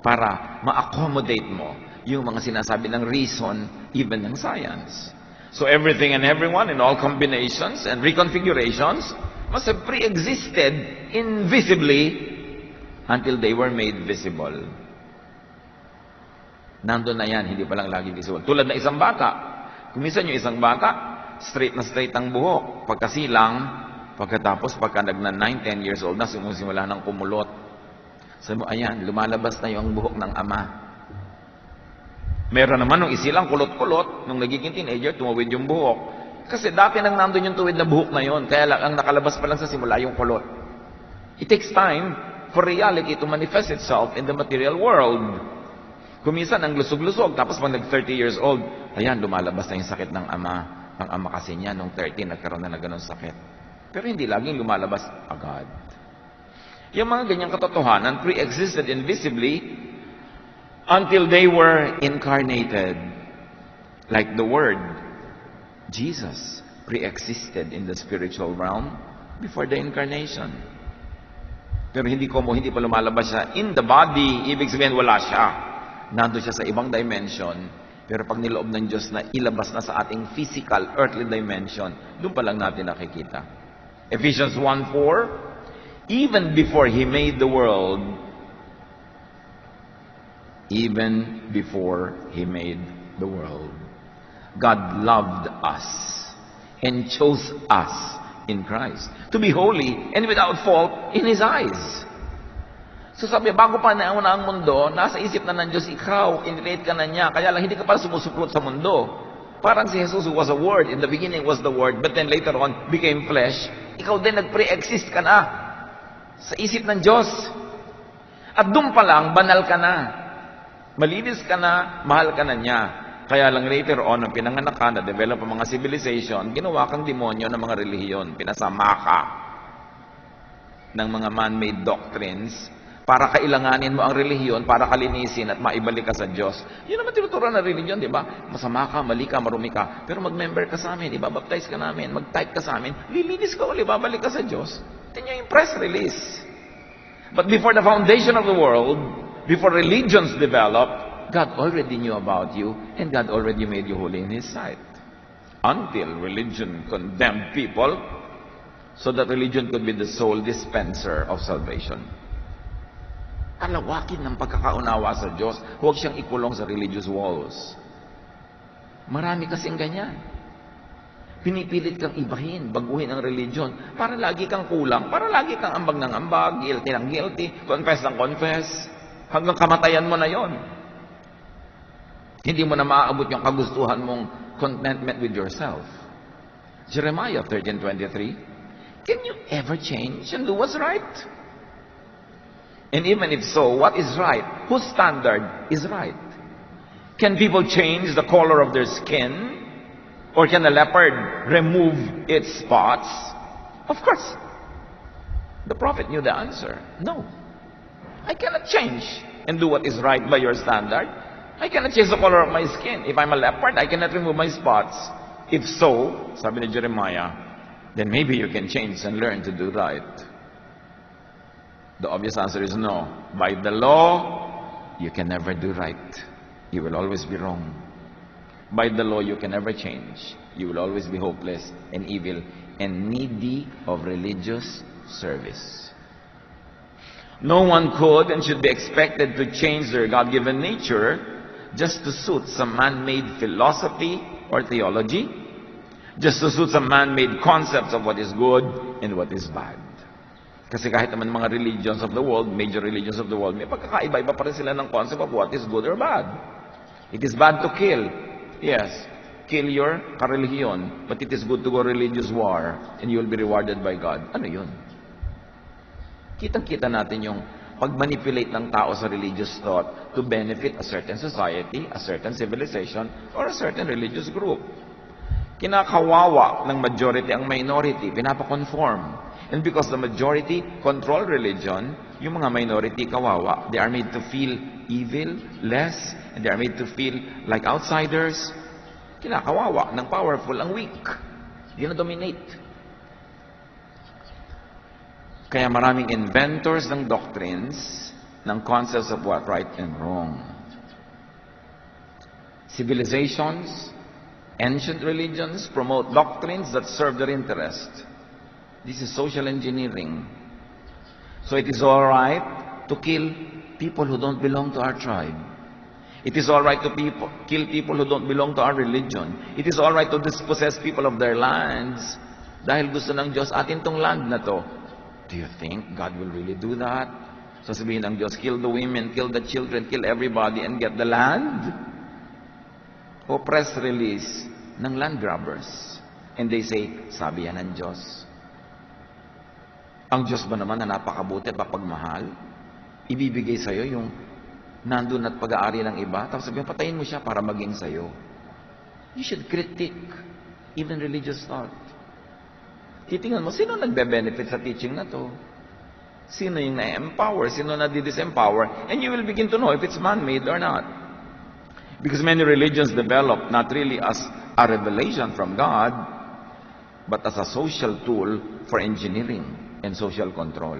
para ma-accommodate mo yung mga sinasabi ng reason, even ng science. So everything and everyone in all combinations and reconfigurations must have pre-existed invisibly until they were made visible. Nandun na yan, hindi pa lang lagi visible. Tulad na isang bata. Kuminsan yung isang bata, straight na straight ang buhok. Pagkasilang, pagkatapos pagka nagna 9, 10 years old na, sumusimula ng kumulot. Sabi mo, ayan, lumalabas na yung buhok ng ama. Meron naman nung isilang kulot-kulot, nung nagiging teenager, tumawid yung buhok. Kasi dati nang nandun yung tuwid na buhok na yon, kaya lang ang nakalabas pa lang sa simula yung kulot. It takes time for reality to manifest itself in the material world. Kuminsan ang lusog-lusog, tapos pag nag-30 years old, ayan, lumalabas na yung sakit ng ama. Ang ama kasi niya, nung 30, nagkaroon na ganun sakit. Pero hindi laging lumalabas agad. Yung mga ganyang katotohanan pre-existed invisibly until they were incarnated. Like the Word, Jesus pre-existed in the spiritual realm before the incarnation. Pero hindi pa lumalabas siya in the body. Ibig sabihin, wala siya. Nandun siya sa ibang dimension. Pero pag niloob ng Diyos na ilabas na sa ating physical, earthly dimension, doon pa lang natin nakikita. Ephesians 1:4, even before He made the world, God loved us and chose us in Christ to be holy and without fault in His eyes. So sabi, bago pa nauna ang mundo, nasa isip na ng Diyos, ikaw, in-create ka na niya, kaya lang hindi ka pala sumusuplot sa mundo. Parang si Jesus who was a Word, in the beginning was the Word, but then later on became flesh. Ikaw din nag-pre-exist ka na sa isip ng Diyos. At doon pa lang, banal ka na. Malinis ka na, mahal ka na niya. Kaya lang later on, nang pinanganak ka, na-develop ang mga civilization, ginawa kang demonyo ng mga relihiyon. Pinasama ka ng mga man-made doctrines para kailanganin mo ang relihiyon, para kalinisin at maibalik ka sa Diyos. Yun naman tinuturo ng relihiyon, di ba? Masama ka, mali ka, marumi ka. Pero mag-member ka sa amin, ibabaptize ka namin, mag-type ka sa amin, lilinis ka ulit, babalik ka sa Diyos. Tingnan yung press release. But before the foundation of the world, before religions developed, God already knew about you, and God already made you holy in His sight. Until religion condemned people, so that religion could be the sole dispenser of salvation. Alawakin ng pagkakaunawa sa Diyos, huwag siyang ikulong sa religious walls. Marami kasing ganyan. Pinipilit kang ibahin, baguhin ang religion, para lagi kang kulang, para lagi kang ambag ng ambag, guilty ng guilty, confess ng confess, hanggang kamatayan mo na yon. Hindi mo na maaabot yung kagustuhan mong contentment with yourself. Jeremiah 13:23, can you ever change and do what's right? And even if so, what is right? Whose standard is right? Can people change the color of their skin? Or can a leopard remove its spots? Of course. The prophet knew the answer. No. I cannot change and do what is right by your standard. I cannot change the color of my skin. If I'm a leopard, I cannot remove my spots. If so, sabi ni Jeremiah, then maybe you can change and learn to do right. The obvious answer is no. By the law, you can never do right. You will always be wrong. By the law, you can never change. You will always be hopeless and evil and needy of religious service. No one could and should be expected to change their God-given nature just to suit some man-made philosophy or theology, just to suit some man-made concepts of what is good and what is bad. Kasi kahit naman mga religions of the world, major religions of the world, may pagkakaiba-iba pa rin sila ng concept of what is good or bad. It is bad to kill. Yes, kill your karelihiyon, but it is good to go religious war and you will be rewarded by God. Ano yun? Kitang-kita natin yung pag-manipulate ng tao sa religious thought to benefit a certain society, a certain civilization, or a certain religious group. Kinakawawa ng majority ang minority, pinapakonform. And because the majority control religion, yung mga minority kawawa, they are made to feel evil, less, and they are made to feel like outsiders. Kinakawawa ng powerful ang weak. Hindi na dominate. Kaya maraming inventors ng doctrines, ng concepts of what right and wrong. Civilizations, ancient religions promote doctrines that serve their interest. This is social engineering. So it is all right to kill people who don't belong to our tribe. It is all right to kill people who don't belong to our religion. It is all right to dispossess people of their lands. Dahil gusto ng Diyos, atin tong land na to. Do you think God will really do that? So sabihin ng Diyos, kill the women, kill the children, kill everybody, and get the land? O press release ng land grabbers. And they say, sabi yan ng Diyos. Ang Diyos ba naman na napakabuti, papagmahal, ibibigay sa'yo yung nandun at pag-aari ng iba, tapos sabihin, patayin mo siya para maging sa'yo. You should critique even religious thought. Titingnan mo, sino nagbe-benefit sa teaching na to? Sino yung na-empower? Sino na-disempower? And you will begin to know if it's man-made or not. Because many religions develop not really as a revelation from God, but as a social tool for engineering and social control.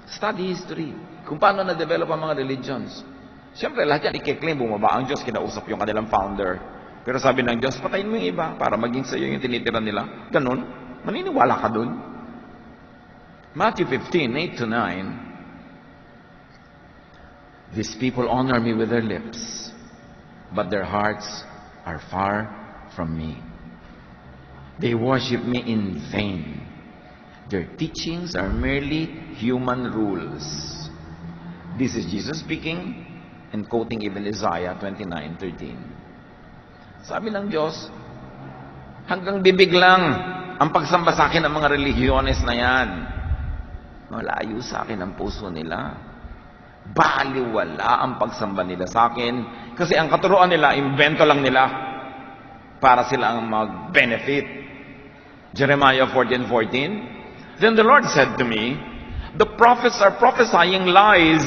Study history. Kung paano na-develop ang mga religions. Siyempre, lahat yan i-claim, bumaba ang Diyos, kinausap yung kanilang founder. Pero sabi ng Diyos, patayin mo yung iba para maging sa iyo yung tinitira nila. Ganun. Maniniwala ka dun. Matthew 15, 8 to 9. These people honor me with their lips, but their hearts are far from me. They worship me in vain. Their teachings are merely human rules. This is Jesus speaking and quoting even Isaiah 29:13. Sabi ng Diyos, hanggang bibig lang ang pagsamba sa akin ng mga religyones na yan. Malayo sa akin ang puso nila. Baliwala ang pagsamba nila sa akin. Kasi ang katuruan nila, invento lang nila para sila ang mag-benefit. Jeremiah 14:14. Then the Lord said to me, the prophets are prophesying lies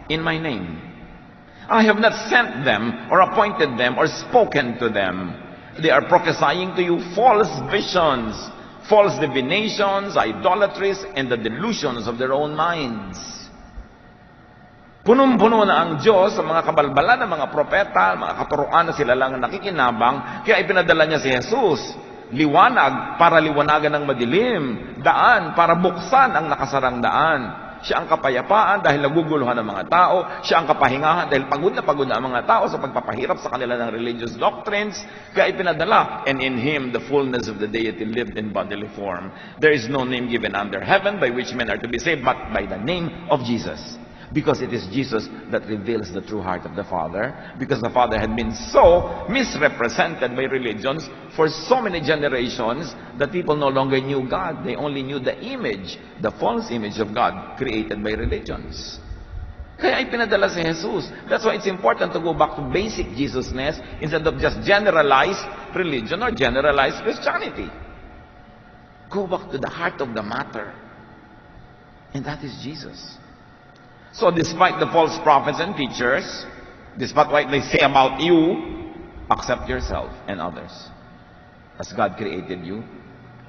in my name. I have not sent them or appointed them or spoken to them. They are prophesying to you false visions, false divinations, idolatries, and the delusions of their own minds. Punong-puno na ang Diyos sa mga kabalbalan ng mga propeta, mga katuruan na sila lang nakikinabang, kaya ipinadala niya si Jesus. Liwanag para liwanagan ng madilim, daan para buksan ang nakasarang daan. Siya ang kapayapaan dahil naguguluhan ng mga tao. Siya ang kapahingahan dahil pagod na ang mga tao sa pagpapahirap sa kanila ng religious doctrines. Kaya ipinadala, and in Him the fullness of the deity lived in bodily form. There is no name given under heaven by which men are to be saved, but by the name of Jesus. Because it is Jesus that reveals the true heart of the Father. Because the Father had been so misrepresented by religions for so many generations that people no longer knew God. They only knew the image, the false image of God created by religions. Kaya ipinadala si Jesus. That's why it's important to go back to basic Jesusness instead of just generalized religion or generalized Christianity. Go back to the heart of the matter. And that is Jesus. So despite the false prophets and teachers, despite what they say about you, accept yourself and others as God created you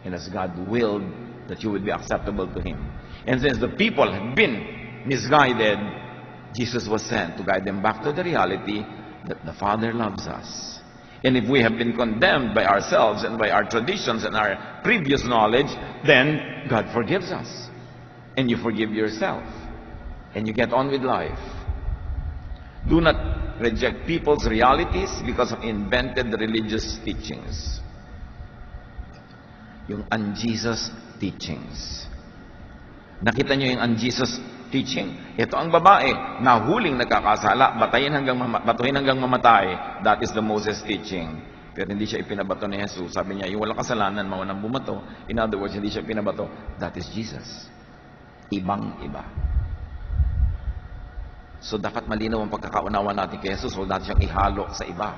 and as God willed that you would be acceptable to Him. And since the people had been misguided, Jesus was sent to guide them back to the reality that the Father loves us. And if we have been condemned by ourselves and by our traditions and our previous knowledge, then God forgives us. And you forgive yourself. And you get on with life. Do not reject people's realities because of invented religious teachings. Yung un-Jesus teachings. Nakita nyo yung un-Jesus teaching? Ito ang babae, nahuling nagkakasala, batuhin hanggang mamatay. That is the Moses teaching. Pero hindi siya ipinabato ni Jesus. Sabi niya, yung walang kasalanan, maunang bumato. In other words, hindi siya ipinabato. That is Jesus. Ibang-iba. So dapat malinaw ang pagkakaunawa natin kay Jesus, huwag natin siyang ihalo sa iba.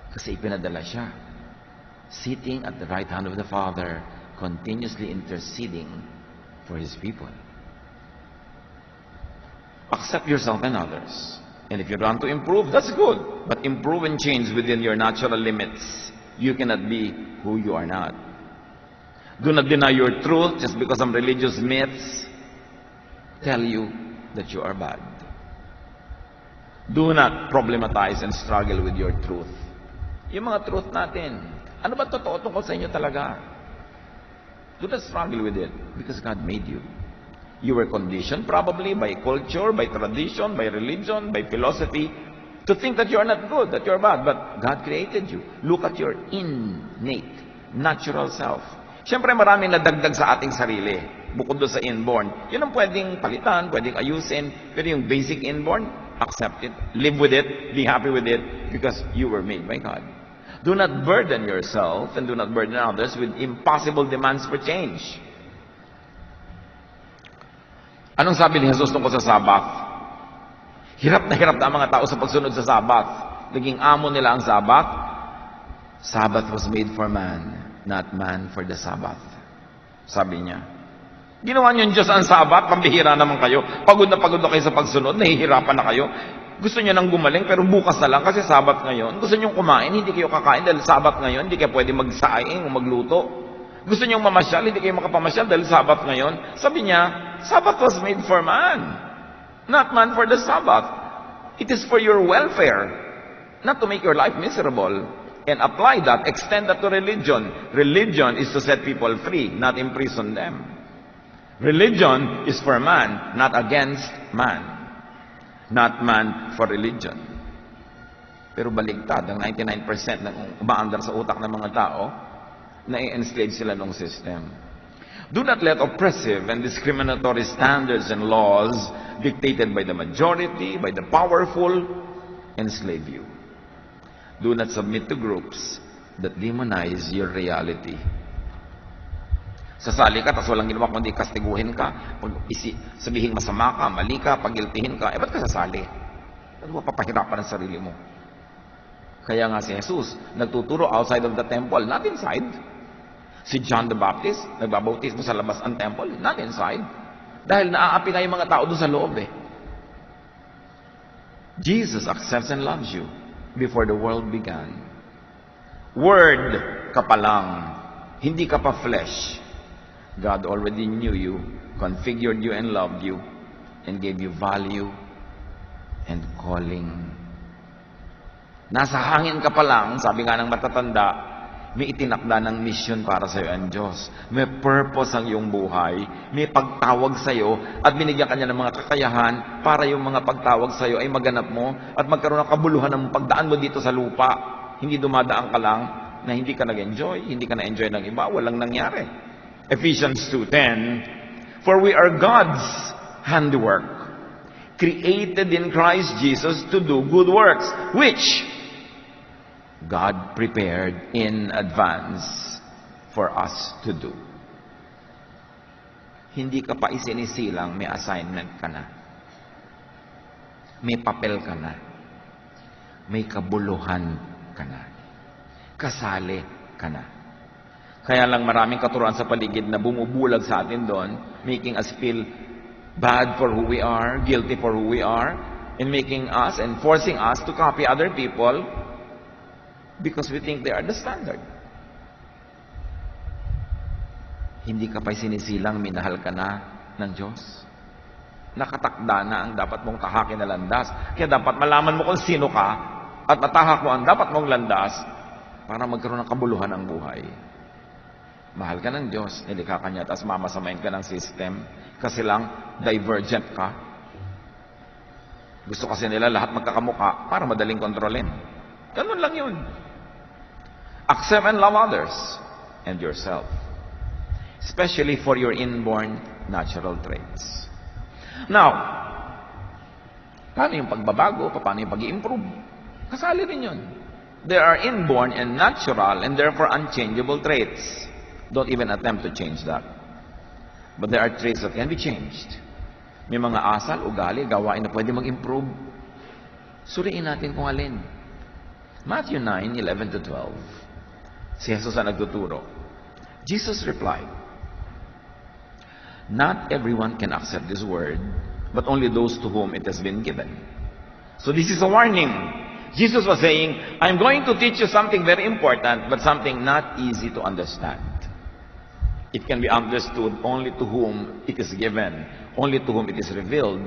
Kasi ipinadala siya. Sitting at the right hand of the Father, continuously interceding for His people. Accept yourself and others. And if you want to improve, that's good. But improve and change within your natural limits. You cannot be who you are not. Do not deny your truth just because some religious myths tell you that you are bad. Do not problematize and struggle with your truth. Yung mga truth natin, ano ba totoo tungkol sa inyo talaga? Do not struggle with it because God made you. You were conditioned probably by culture, by tradition, by religion, by philosophy to think that you are not good, that you are bad. But God created you. Look at your innate, natural self. Siyempre maraming nadagdag sa ating sarili. Bukod doon sa inborn. Yun ang pwedeng palitan, pwedeng ayusin. Pero yung basic inborn, accept it. Live with it. Be happy with it. Because you were made by God. Do not burden yourself and do not burden others with impossible demands for change. Anong sabi ni Jesus tungkol sa Sabbath? Hirap na ang mga tao sa pagsunod sa Sabbath. Naging amo nila ang Sabbath. Sabbath was made for man, not man for the Sabbath. Sabi niya. Ginawa niyo yung Diyos ang Sabbath, pambihira naman kayo. Pagod na kayo sa pagsunod, nahihirapan na kayo. Gusto niyo nang gumaling, pero bukas na lang kasi Sabbath ngayon. Gusto niyo kumain, hindi kayo kakain dahil Sabbath ngayon. Hindi kayo pwede magsaing o magluto. Gusto niyo mamasyal, hindi kayo makapamasyal dahil Sabbath ngayon. Sabi niya, Sabbath was made for man, not man for the Sabbath. It is for your welfare, not to make your life miserable. And apply that, extend that to religion. Religion is to set people free, not imprison them. Religion is for man, not against man. Not man for religion. Pero baligtad, ang 99% ng umaandar sa utak ng mga tao, na-enslave sila ng system. Do not let oppressive and discriminatory standards and laws dictated by the majority, by the powerful, enslave you. Do not submit to groups that demonize your reality. Sasali ka, tapos walang ginawa kundi kastiguhin ka, sabihin masama ka, mali ka, pagiltihin ka, ba't ka sasali? Ano ba papahirapan ang sarili mo? Kaya nga si Jesus, nagtuturo outside of the temple, not inside. Si John the Baptist, nagbabautismo sa labas ang temple, not inside. Dahil naaapi nga yung mga tao doon sa loob eh. Jesus accepts and loves you before the world began. Word ka pa lang, hindi ka pa flesh. God already knew you, configured you and loved you, and gave you value and calling. Nasa hangin ka pa lang, sabi nga ng matatanda, may itinakda ng mission para sa iyo ang Diyos. May purpose ang iyong buhay. May pagtawag sa iyo at binigyan kanya ng mga kakayahan para yung mga pagtawag sa iyo ay maganap mo at magkaroon ng kabuluhan ng pagdaan mo dito sa lupa. Hindi dumadaan ka lang na hindi ka nag-enjoy, hindi ka na-enjoy ng iba, walang nangyari. Ephesians 2:10, for we are God's handiwork, created in Christ Jesus to do good works, which God prepared in advance for us to do. Hindi ka pa isinisilang, may assignment ka na. May papel ka na. May kabuluhan ka na. Kasali ka na. Kaya lang maraming katuruan sa paligid na bumubulag sa atin doon, making us feel bad for who we are, guilty for who we are, and making us and forcing us to copy other people because we think they are the standard. Hindi ka pa sinisilang, minahal ka na ng Diyos. Nakatakda na ang dapat mong tahakin na landas. Kaya dapat malaman mo kung sino ka at matahak mo ang dapat mong landas para magkaroon ng kabuluhan ang buhay. Mahal ka ng Diyos, nilikha ka niya, tapos mamasamain ka ng system kasi lang divergent ka. Gusto kasi nila lahat magkakamuka para madaling kontrolin. Ganun lang yun. Accept and love others and yourself, especially for your inborn natural traits. Now, paano yung pagbabago? Paano yung pag-i-improve? Kasali rin yun. There are inborn and natural and therefore unchangeable traits. Don't even attempt to change that. But there are traits that can be changed. May mga asal, ugali, gawain na pwede mag-improve. Suriin natin kung alin. Matthew 9:11-12. Si Jesus ang nagtuturo. Jesus replied, Not everyone can accept this word, but only those to whom it has been given. So this is a warning. Jesus was saying, I'm going to teach you something very important, but something not easy to understand. It can be understood only to whom it is given, only to whom it is revealed.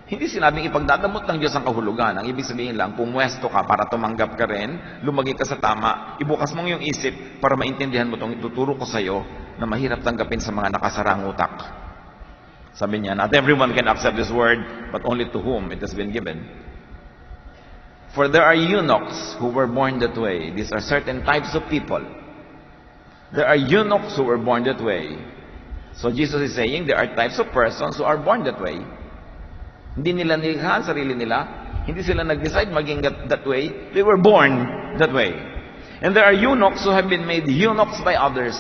Hindi sinabing ipagdadamot ng Diyos ang kahulugan. Ang ibig sabihin lang, pumwesto ka para tumanggap ka rin, lumagay ka sa tama, ibukas mong yung isip para maintindihan mo itong ituturo ko sa'yo na mahirap tanggapin sa mga nakasarang utak. Sabi niya, not everyone can accept this word, but only to whom it has been given. For there are eunuchs who were born that way. These are certain types of people. There are eunuchs who were born that way. So Jesus is saying there are types of persons who are born that way. Hindi nila nilikha ang sarili nila. Hindi sila nag-decide maging that way. They were born that way. And there are eunuchs who have been made eunuchs by others.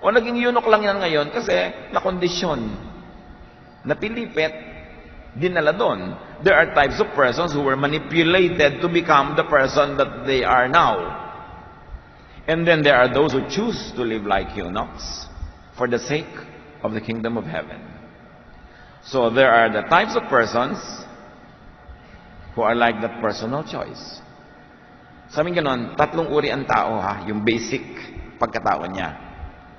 O naging eunuch lang yan ngayon kasi nakondisyon. Napilipit, dinala doon. There are types of persons who were manipulated to become the person that they are now. And then there are those who choose to live like eunuchs for the sake of the kingdom of heaven. So there are the types of persons who are like that personal choice. Sabi ganon, tatlong uri ang tao ha, yung basic pagkatao niya.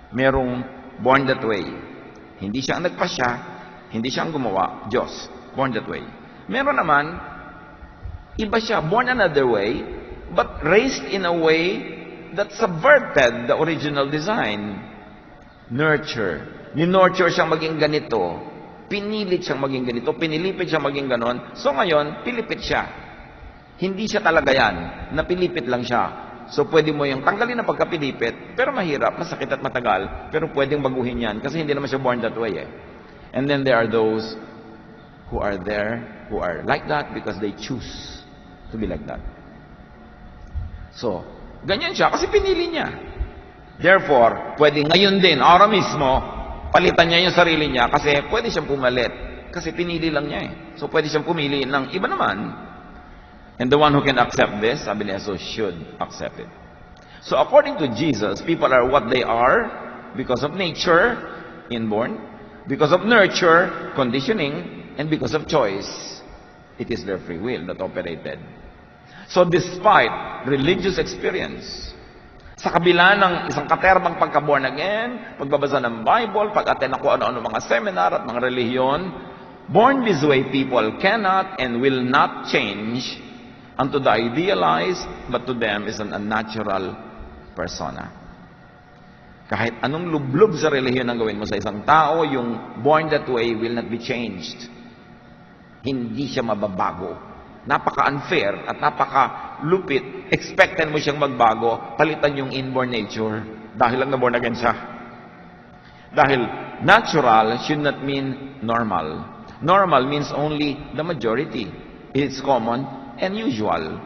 Merong born that way. Hindi siya ang nagpasya, hindi siya ang gumawa, Diyos. Born that way. Meron naman, iba siya, born another way, but raised in a way that subverted the original design. Nurture. Ni-nurture siyang maging ganito. Pinilit siyang maging ganito, pinilipit siyang maging ganon. So ngayon, pilipit siya. Hindi siya talaga yan. Napilipit lang siya. So pwede mo yung tanggalin ang pagkapilipit, pero mahirap, masakit at matagal, pero pwedeng baguhin yan kasi hindi naman siya born that way eh. And then there are those who are there, who are like that because they choose to be like that. So, ganyan siya kasi pinili niya. Therefore, pwede ngayon din, araw mismo, palitan niya yung sarili niya kasi pwede siyang pumalit. Kasi pinili lang niya eh. So pwede siyang pumili ng iba naman. And the one who can accept this, sabi niya, so should accept it. So according to Jesus, people are what they are because of nature, inborn, because of nurture, conditioning, and because of choice. It is their free will that operated. So despite religious experience, sa kabila ng isang katerbang pagka-born again, pagbabasa ng Bible, pag-attend ako ano-ano mga seminar at mga relihiyon, born this way people cannot and will not change unto the idealized, but to them is an unnatural persona. Kahit anong lublob sa relihiyon ang gawin mo sa isang tao, yung born that way will not be changed. Hindi siya mababago. Napaka-unfair at napaka-lupit. Expected mo siyang magbago, palitan yung inborn nature dahil lang na-born again siya. Dahil natural should not mean normal. Normal means only the majority. It's common and usual.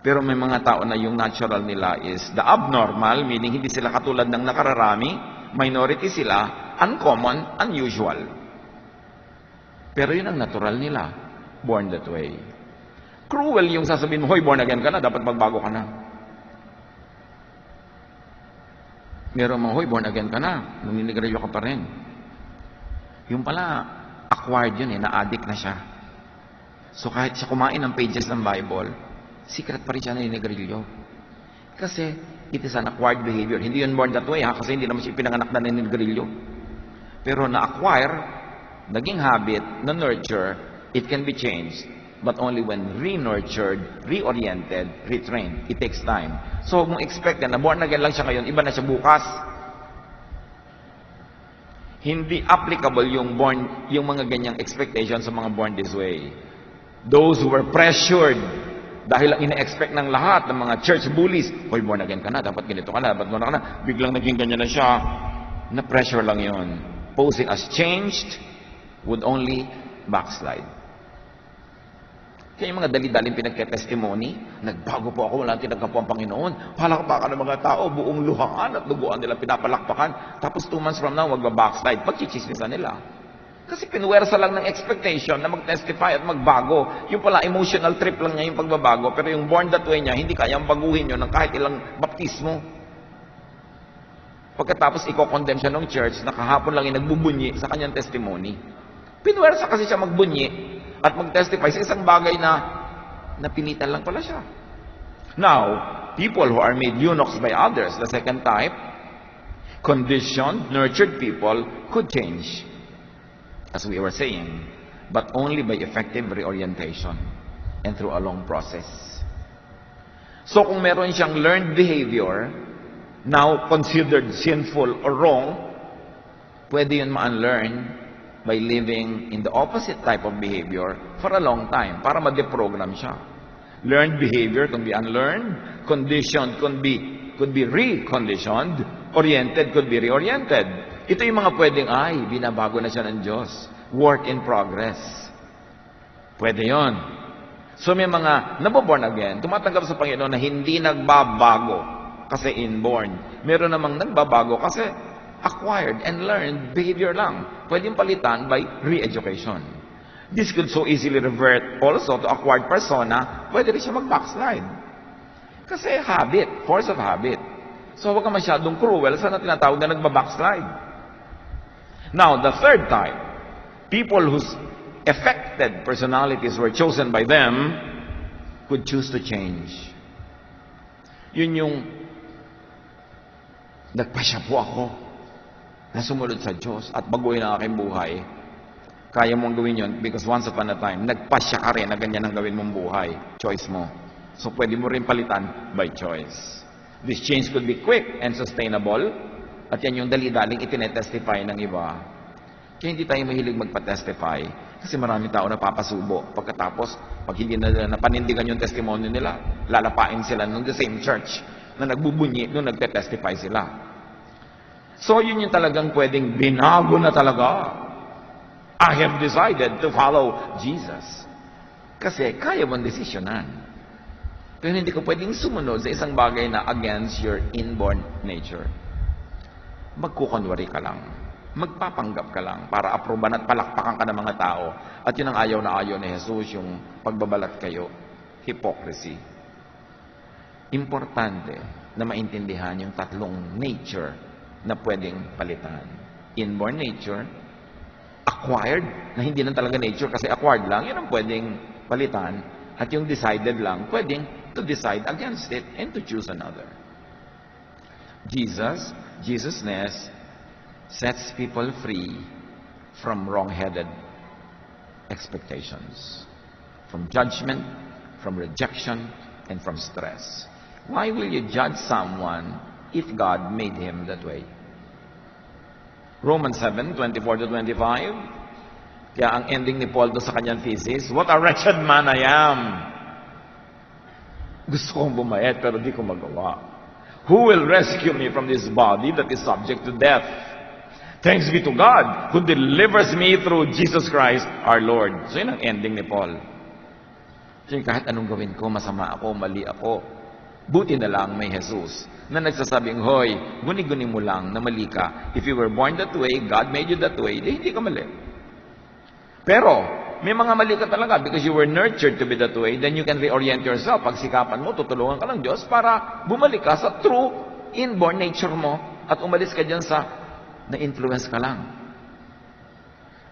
Pero may mga tao na yung natural nila is the abnormal, meaning hindi sila katulad ng nakararami, minority sila, uncommon, unusual. Pero yun ang natural nila. Born that way. Cruel yung sasabihin mo, hoy, born again ka na, dapat magbago ka na. Meron mga, hoy, born again ka na, naninigarilyo ka pa rin. Yung pala, acquired yun na-addict na siya. So kahit siya kumain ng pages ng Bible, secret pa rin siya naninigarilyo. Kasi, it is an acquired behavior. Hindi yun born that way, ha? Kasi hindi naman siya pinanganak na naninigarilyo. Pero na-acquire, naging habit, na-nurture, it can be changed, but only when re-nurtured, reoriented, retrained. It takes time. So, kung expect na born again lang siya ngayon, iba na siya bukas. Hindi applicable yung mga ganyang expectations sa mga born this way. Those who were pressured, dahil ang ina-expect ng lahat, ng mga church bullies, hoy, born again ka na, dapat ganito ka na, dapat born ka na, biglang naging ganyan na siya, na-pressure lang yun. Posing as changed would only backslide. Kaya yung mga dali-daling pinagkatestimony, nagbago po ako, wala tinagka po ang Panginoon. Palakpakan ng mga tao, buong luhaan at duguan nila pinapalakpakan. Tapos 2 months from now, magbabackslide. Pagchichismisan nila. Kasi pinuwersa lang ng expectation na mag-testify at magbago. Yung pala, emotional trip lang niya yung pagbabago. Pero yung born that way niya, hindi kayang baguhin yun ng kahit ilang baptismo. Pagkatapos i-condemn siya ng church na kahapon lang nagbubunyi sa kanyang testimony. Pinwersa kasi siya magbunyi at mag-testify sa isang bagay na napilitan lang pala siya. Now, people who are made eunuchs by others, the second type, conditioned, nurtured people could change, as we were saying, but only by effective reorientation and through a long process. So kung meron siyang learned behavior, now considered sinful or wrong, pwede yun ma-unlearn by living in the opposite type of behavior for a long time, para ma-deprogram siya. Learned behavior can be unlearned, conditioned could be reconditioned, oriented could be reoriented. Ito yung mga pwedeng, binabago na siya ng Diyos. Work in progress. Pwede yon. So may mga naboborn again, tumatanggap sa Panginoon na hindi nagbabago kasi inborn. Meron namang nagbabago kasi acquired and learned behavior lang. Pwedeng palitan by re-education. This could so easily revert also to acquired persona. Pwede rin siya mag-backslide. Kasi habit, force of habit. So huwag ka masyadong cruel sa tinatawag na nagba-backslide. Now, the third type, people whose affected personalities were chosen by them could choose to change. Yun yung nagpasya po ako na sumunod sa Diyos at baguhin ang aking buhay. Kaya mong gawin yun because once upon a time, nagpasya ka rin na ganyan ang gawin mong buhay. Choice mo. So pwede mo rin palitan by choice. This change could be quick and sustainable at yan yung dali-daling itinetestify ng iba. Kaya hindi tayo mahilig magpa-testify kasi marami tao na papasubo. Pagkatapos, pag hindi na napanindigan yung testimony nila, lalapain sila ng the same church na nagbubunyi nung nagte-testify sila. So, yun yung talagang pwedeng binago na talaga. I have decided to follow Jesus. Kasi kaya mong desisyonan. Pero hindi ko pwedeng sumunod sa isang bagay na against your inborn nature. Magkukunwari ka lang. Magpapanggap ka lang para aproban at palakpakan ka ng mga tao. At yun ang ayaw na ayaw ni Jesus, yung pagbabalat kayo. Hypocrisy. Importante na maintindihan yung tatlong nature na pwedeng palitan. Inborn nature, acquired, na hindi lang talaga nature kasi acquired lang, yun ang pwedeng palitan. At yung decided lang, pwedeng to decide against it and to choose another. Jesusness sets people free from wrong-headed expectations, from judgment, from rejection, and from stress. Why will you judge someone if God made him that way? Romans 7:24-25. Kaya ang ending ni Paul doon sa kanyang thesis, what a wretched man I am. Gusto kong bumayat pero di ko magawa. Who will rescue me from this body that is subject to death? Thanks be to God who delivers me through Jesus Christ our Lord. So yun ang ending ni Paul. So kahit anong gawin ko, masama ako, mali ako, buti na lang may Jesus na nagsasabing, hoy, guni-guni mo lang na mali ka. If you were born that way, God made you that way, di hindi ka mali. Pero, may mga mali ka talaga because you were nurtured to be that way, then you can reorient yourself. Pagsikapan mo, tutulungan ka ng Diyos para bumalik ka sa true inborn nature mo at umalis ka dyan sa na-influence ka lang.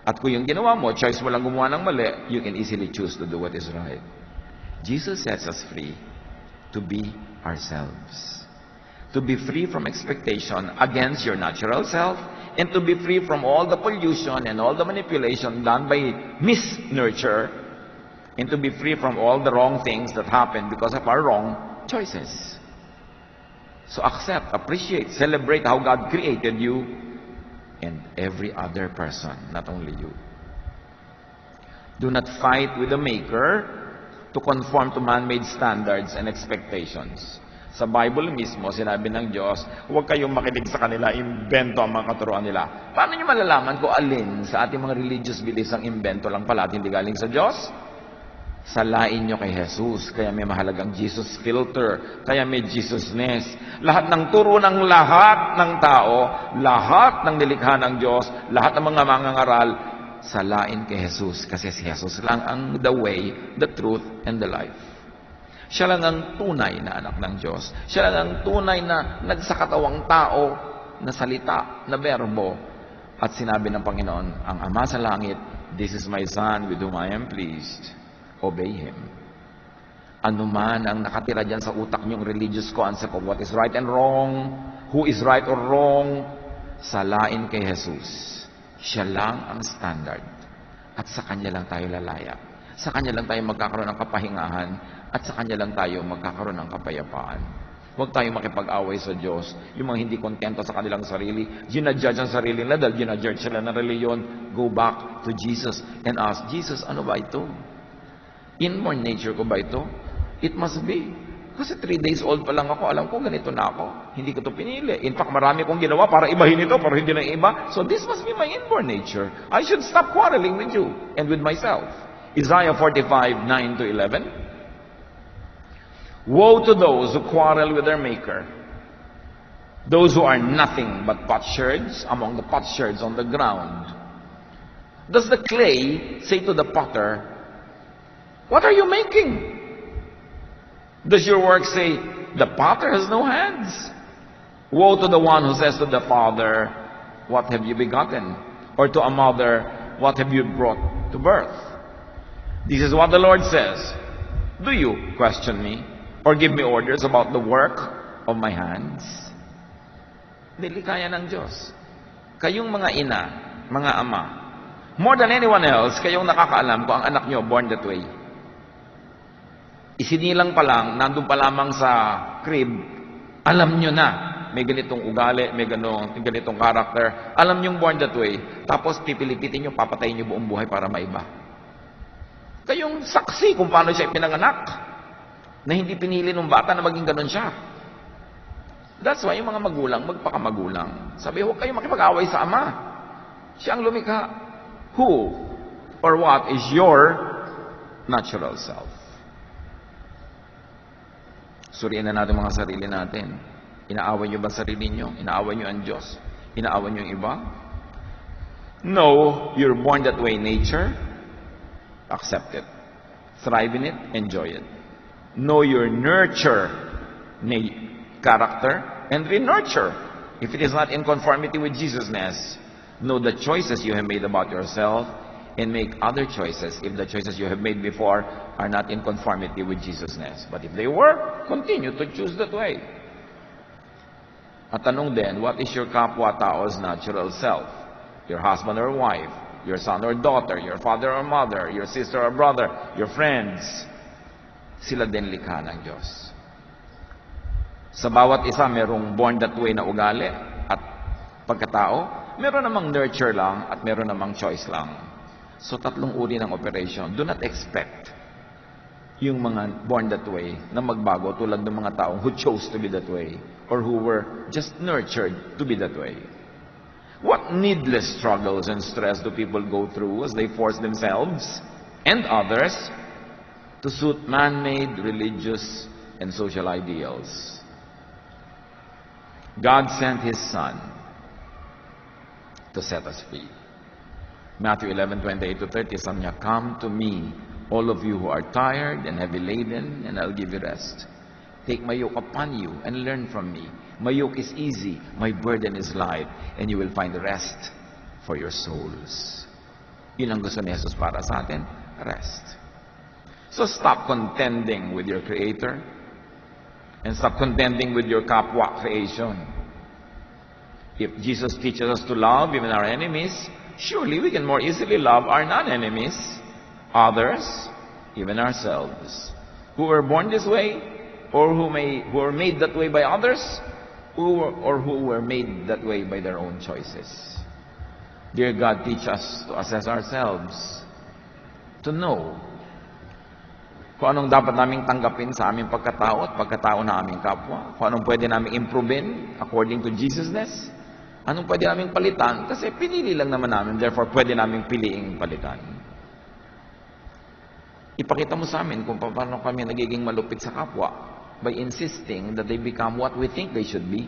At kung yung ginawa mo, choice mo lang gumawa ng mali, you can easily choose to do what is right. Jesus sets us free to be ourselves. To be free from expectation against your natural self, and to be free from all the pollution and all the manipulation done by misnurture, and to be free from all the wrong things that happen because of our wrong choices. So accept, appreciate, celebrate how God created you and every other person, not only you. Do not fight with the Maker to conform to man-made standards and expectations. Sa Bible mismo, sinabi ng Diyos, huwag kayong makinig sa kanila, imbento ang mga katuruan nila. Paano nyo malalaman kung alin sa ating mga religious beliefs ang imbento lang pala at hindi galing sa Diyos? Salain nyo kay Jesus. Kaya may mahalagang Jesus filter. Kaya may Jesusness. Lahat ng turo ng lahat ng tao, lahat ng nilikha ng Diyos, lahat ng mga mangangaral, salain kay Jesus. Kasi si Jesus lang ang the way, the truth, and the life. Siya lang ang tunay na anak ng Diyos. Siya lang ang tunay na nagsakatawang tao na salita, na berbo. At sinabi ng Panginoon, ang Ama sa langit, "This is my Son with whom I am pleased. Obey Him." Ano man ang nakatira dyan sa utak niyong religious concept of what is right and wrong, who is right or wrong, salain kay Jesus. Siya lang ang standard. At sa Kanya lang tayo lalaya. Sa Kanya lang tayo magkakaroon ng kapahingahan. At sa Kanya lang tayo magkakaroon ng kapayapaan. Huwag tayo makipag-away sa Diyos. Yung mga hindi kontento sa kanilang sarili, ginajudge ang sarili nila dahil ginajudge sila ng reliyon. Go back to Jesus and ask, Jesus, ano ba ito? Inborn nature ko ba ito? It must be. Kasi 3 days old pa lang ako, alam ko ganito na ako. Hindi ko ito pinili. In fact, marami kong ginawa para ibahin ito, pero hindi na iba. So this must be my inborn nature. I should stop quarreling with you and with myself. Isaiah 45:9-11. Woe to those who quarrel with their maker, those who are nothing but potsherds among the potsherds on the ground. Does the clay say to the potter, "What are you making?" Does your work say, "The potter has no hands"? Woe to the one who says to the father, "What have you begotten?" Or to a mother, "What have you brought to birth?" This is what the Lord says. Do you question me or give me orders about the work of my hands? Dili kaya ng Diyos. Kayong mga ina, mga ama, more than anyone else, kayong nakakaalam kung ang anak nyo born that way. Isinilang pa lang, nandun pa lamang sa crib, alam nyo na, may ganitong ugali, may ganitong character, alam nyo born that way, tapos pipilipitin nyo, papatayin nyo buong buhay para maiba. Kayong saksi kung paano siya ipinanganak, na hindi pinili ng bata na maging ganun siya. That's why yung mga magulang, magpakamagulang. Sabi, huwag kayong makipag-away sa ama. Siya ang lumikha. Who or what is your natural self? Suriin na natin mga sarili natin. Inaaway nyo ba sarili nyo? Inaaway nyo ang Diyos? Inaaway nyo yung iba? No, you're born that way nature. Accept it. Thrive in it. Enjoy it. Know your nurture character and re-nurture. If it is not in conformity with Jesus-ness, know the choices you have made about yourself and make other choices if the choices you have made before are not in conformity with Jesus-ness. But if they were, continue to choose that way. At tanong din, what is your kapwa-tao's natural self? Your husband or wife, your son or daughter, your father or mother, your sister or brother, your friends. Sila din likha ng Diyos. Sa bawat isa, merong born that way na ugali at pagkatao. Meron namang nurture lang at meron namang choice lang. So, tatlong uri ng operation. Do not expect yung mga born that way na magbago tulad ng mga taong who chose to be that way or who were just nurtured to be that way. What needless struggles and stress do people go through as they force themselves and others to suit man-made religious and social ideals? God sent His Son to set us free. Matthew 11:28-30, sabi niya, "Come to me, all of you who are tired and heavy laden, and I'll give you rest. Take my yoke upon you and learn from me. My yoke is easy, my burden is light, and you will find rest for your souls." Yun ang gusto ni Jesus para sa atin, rest. So stop contending with your Creator and stop contending with your kapwa creation. If Jesus teaches us to love even our enemies, surely we can more easily love our non-enemies, others, even ourselves, who were born this way, or who were made that way by others, or who were made that way by their own choices. Dear God, teach us to assess ourselves, to know kung anong dapat naming tanggapin sa aming pagkatao at pagkatao ng aming kapwa, kung anong pwede naming improvein according to Jesus-ness, anong pwede naming palitan, kasi pinili lang naman namin, therefore pwede naming piliing palitan. Ipakita mo sa amin kung paano kami nagiging malupit sa kapwa by insisting that they become what we think they should be.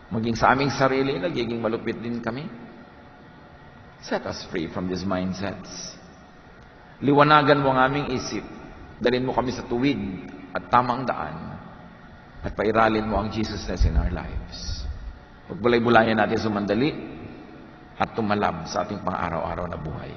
Maging sa aming sarili, nagiging malupit din kami. Set us free from these mindsets. Liwanagan mo ang aming isip. Dalhin mo kami sa tuwid at tamang daan. At pairalin mo ang Jesus-ness in our lives. Pagbulay-bulayan natin sumandali at tumalab sa ating pang-araw-araw na buhay.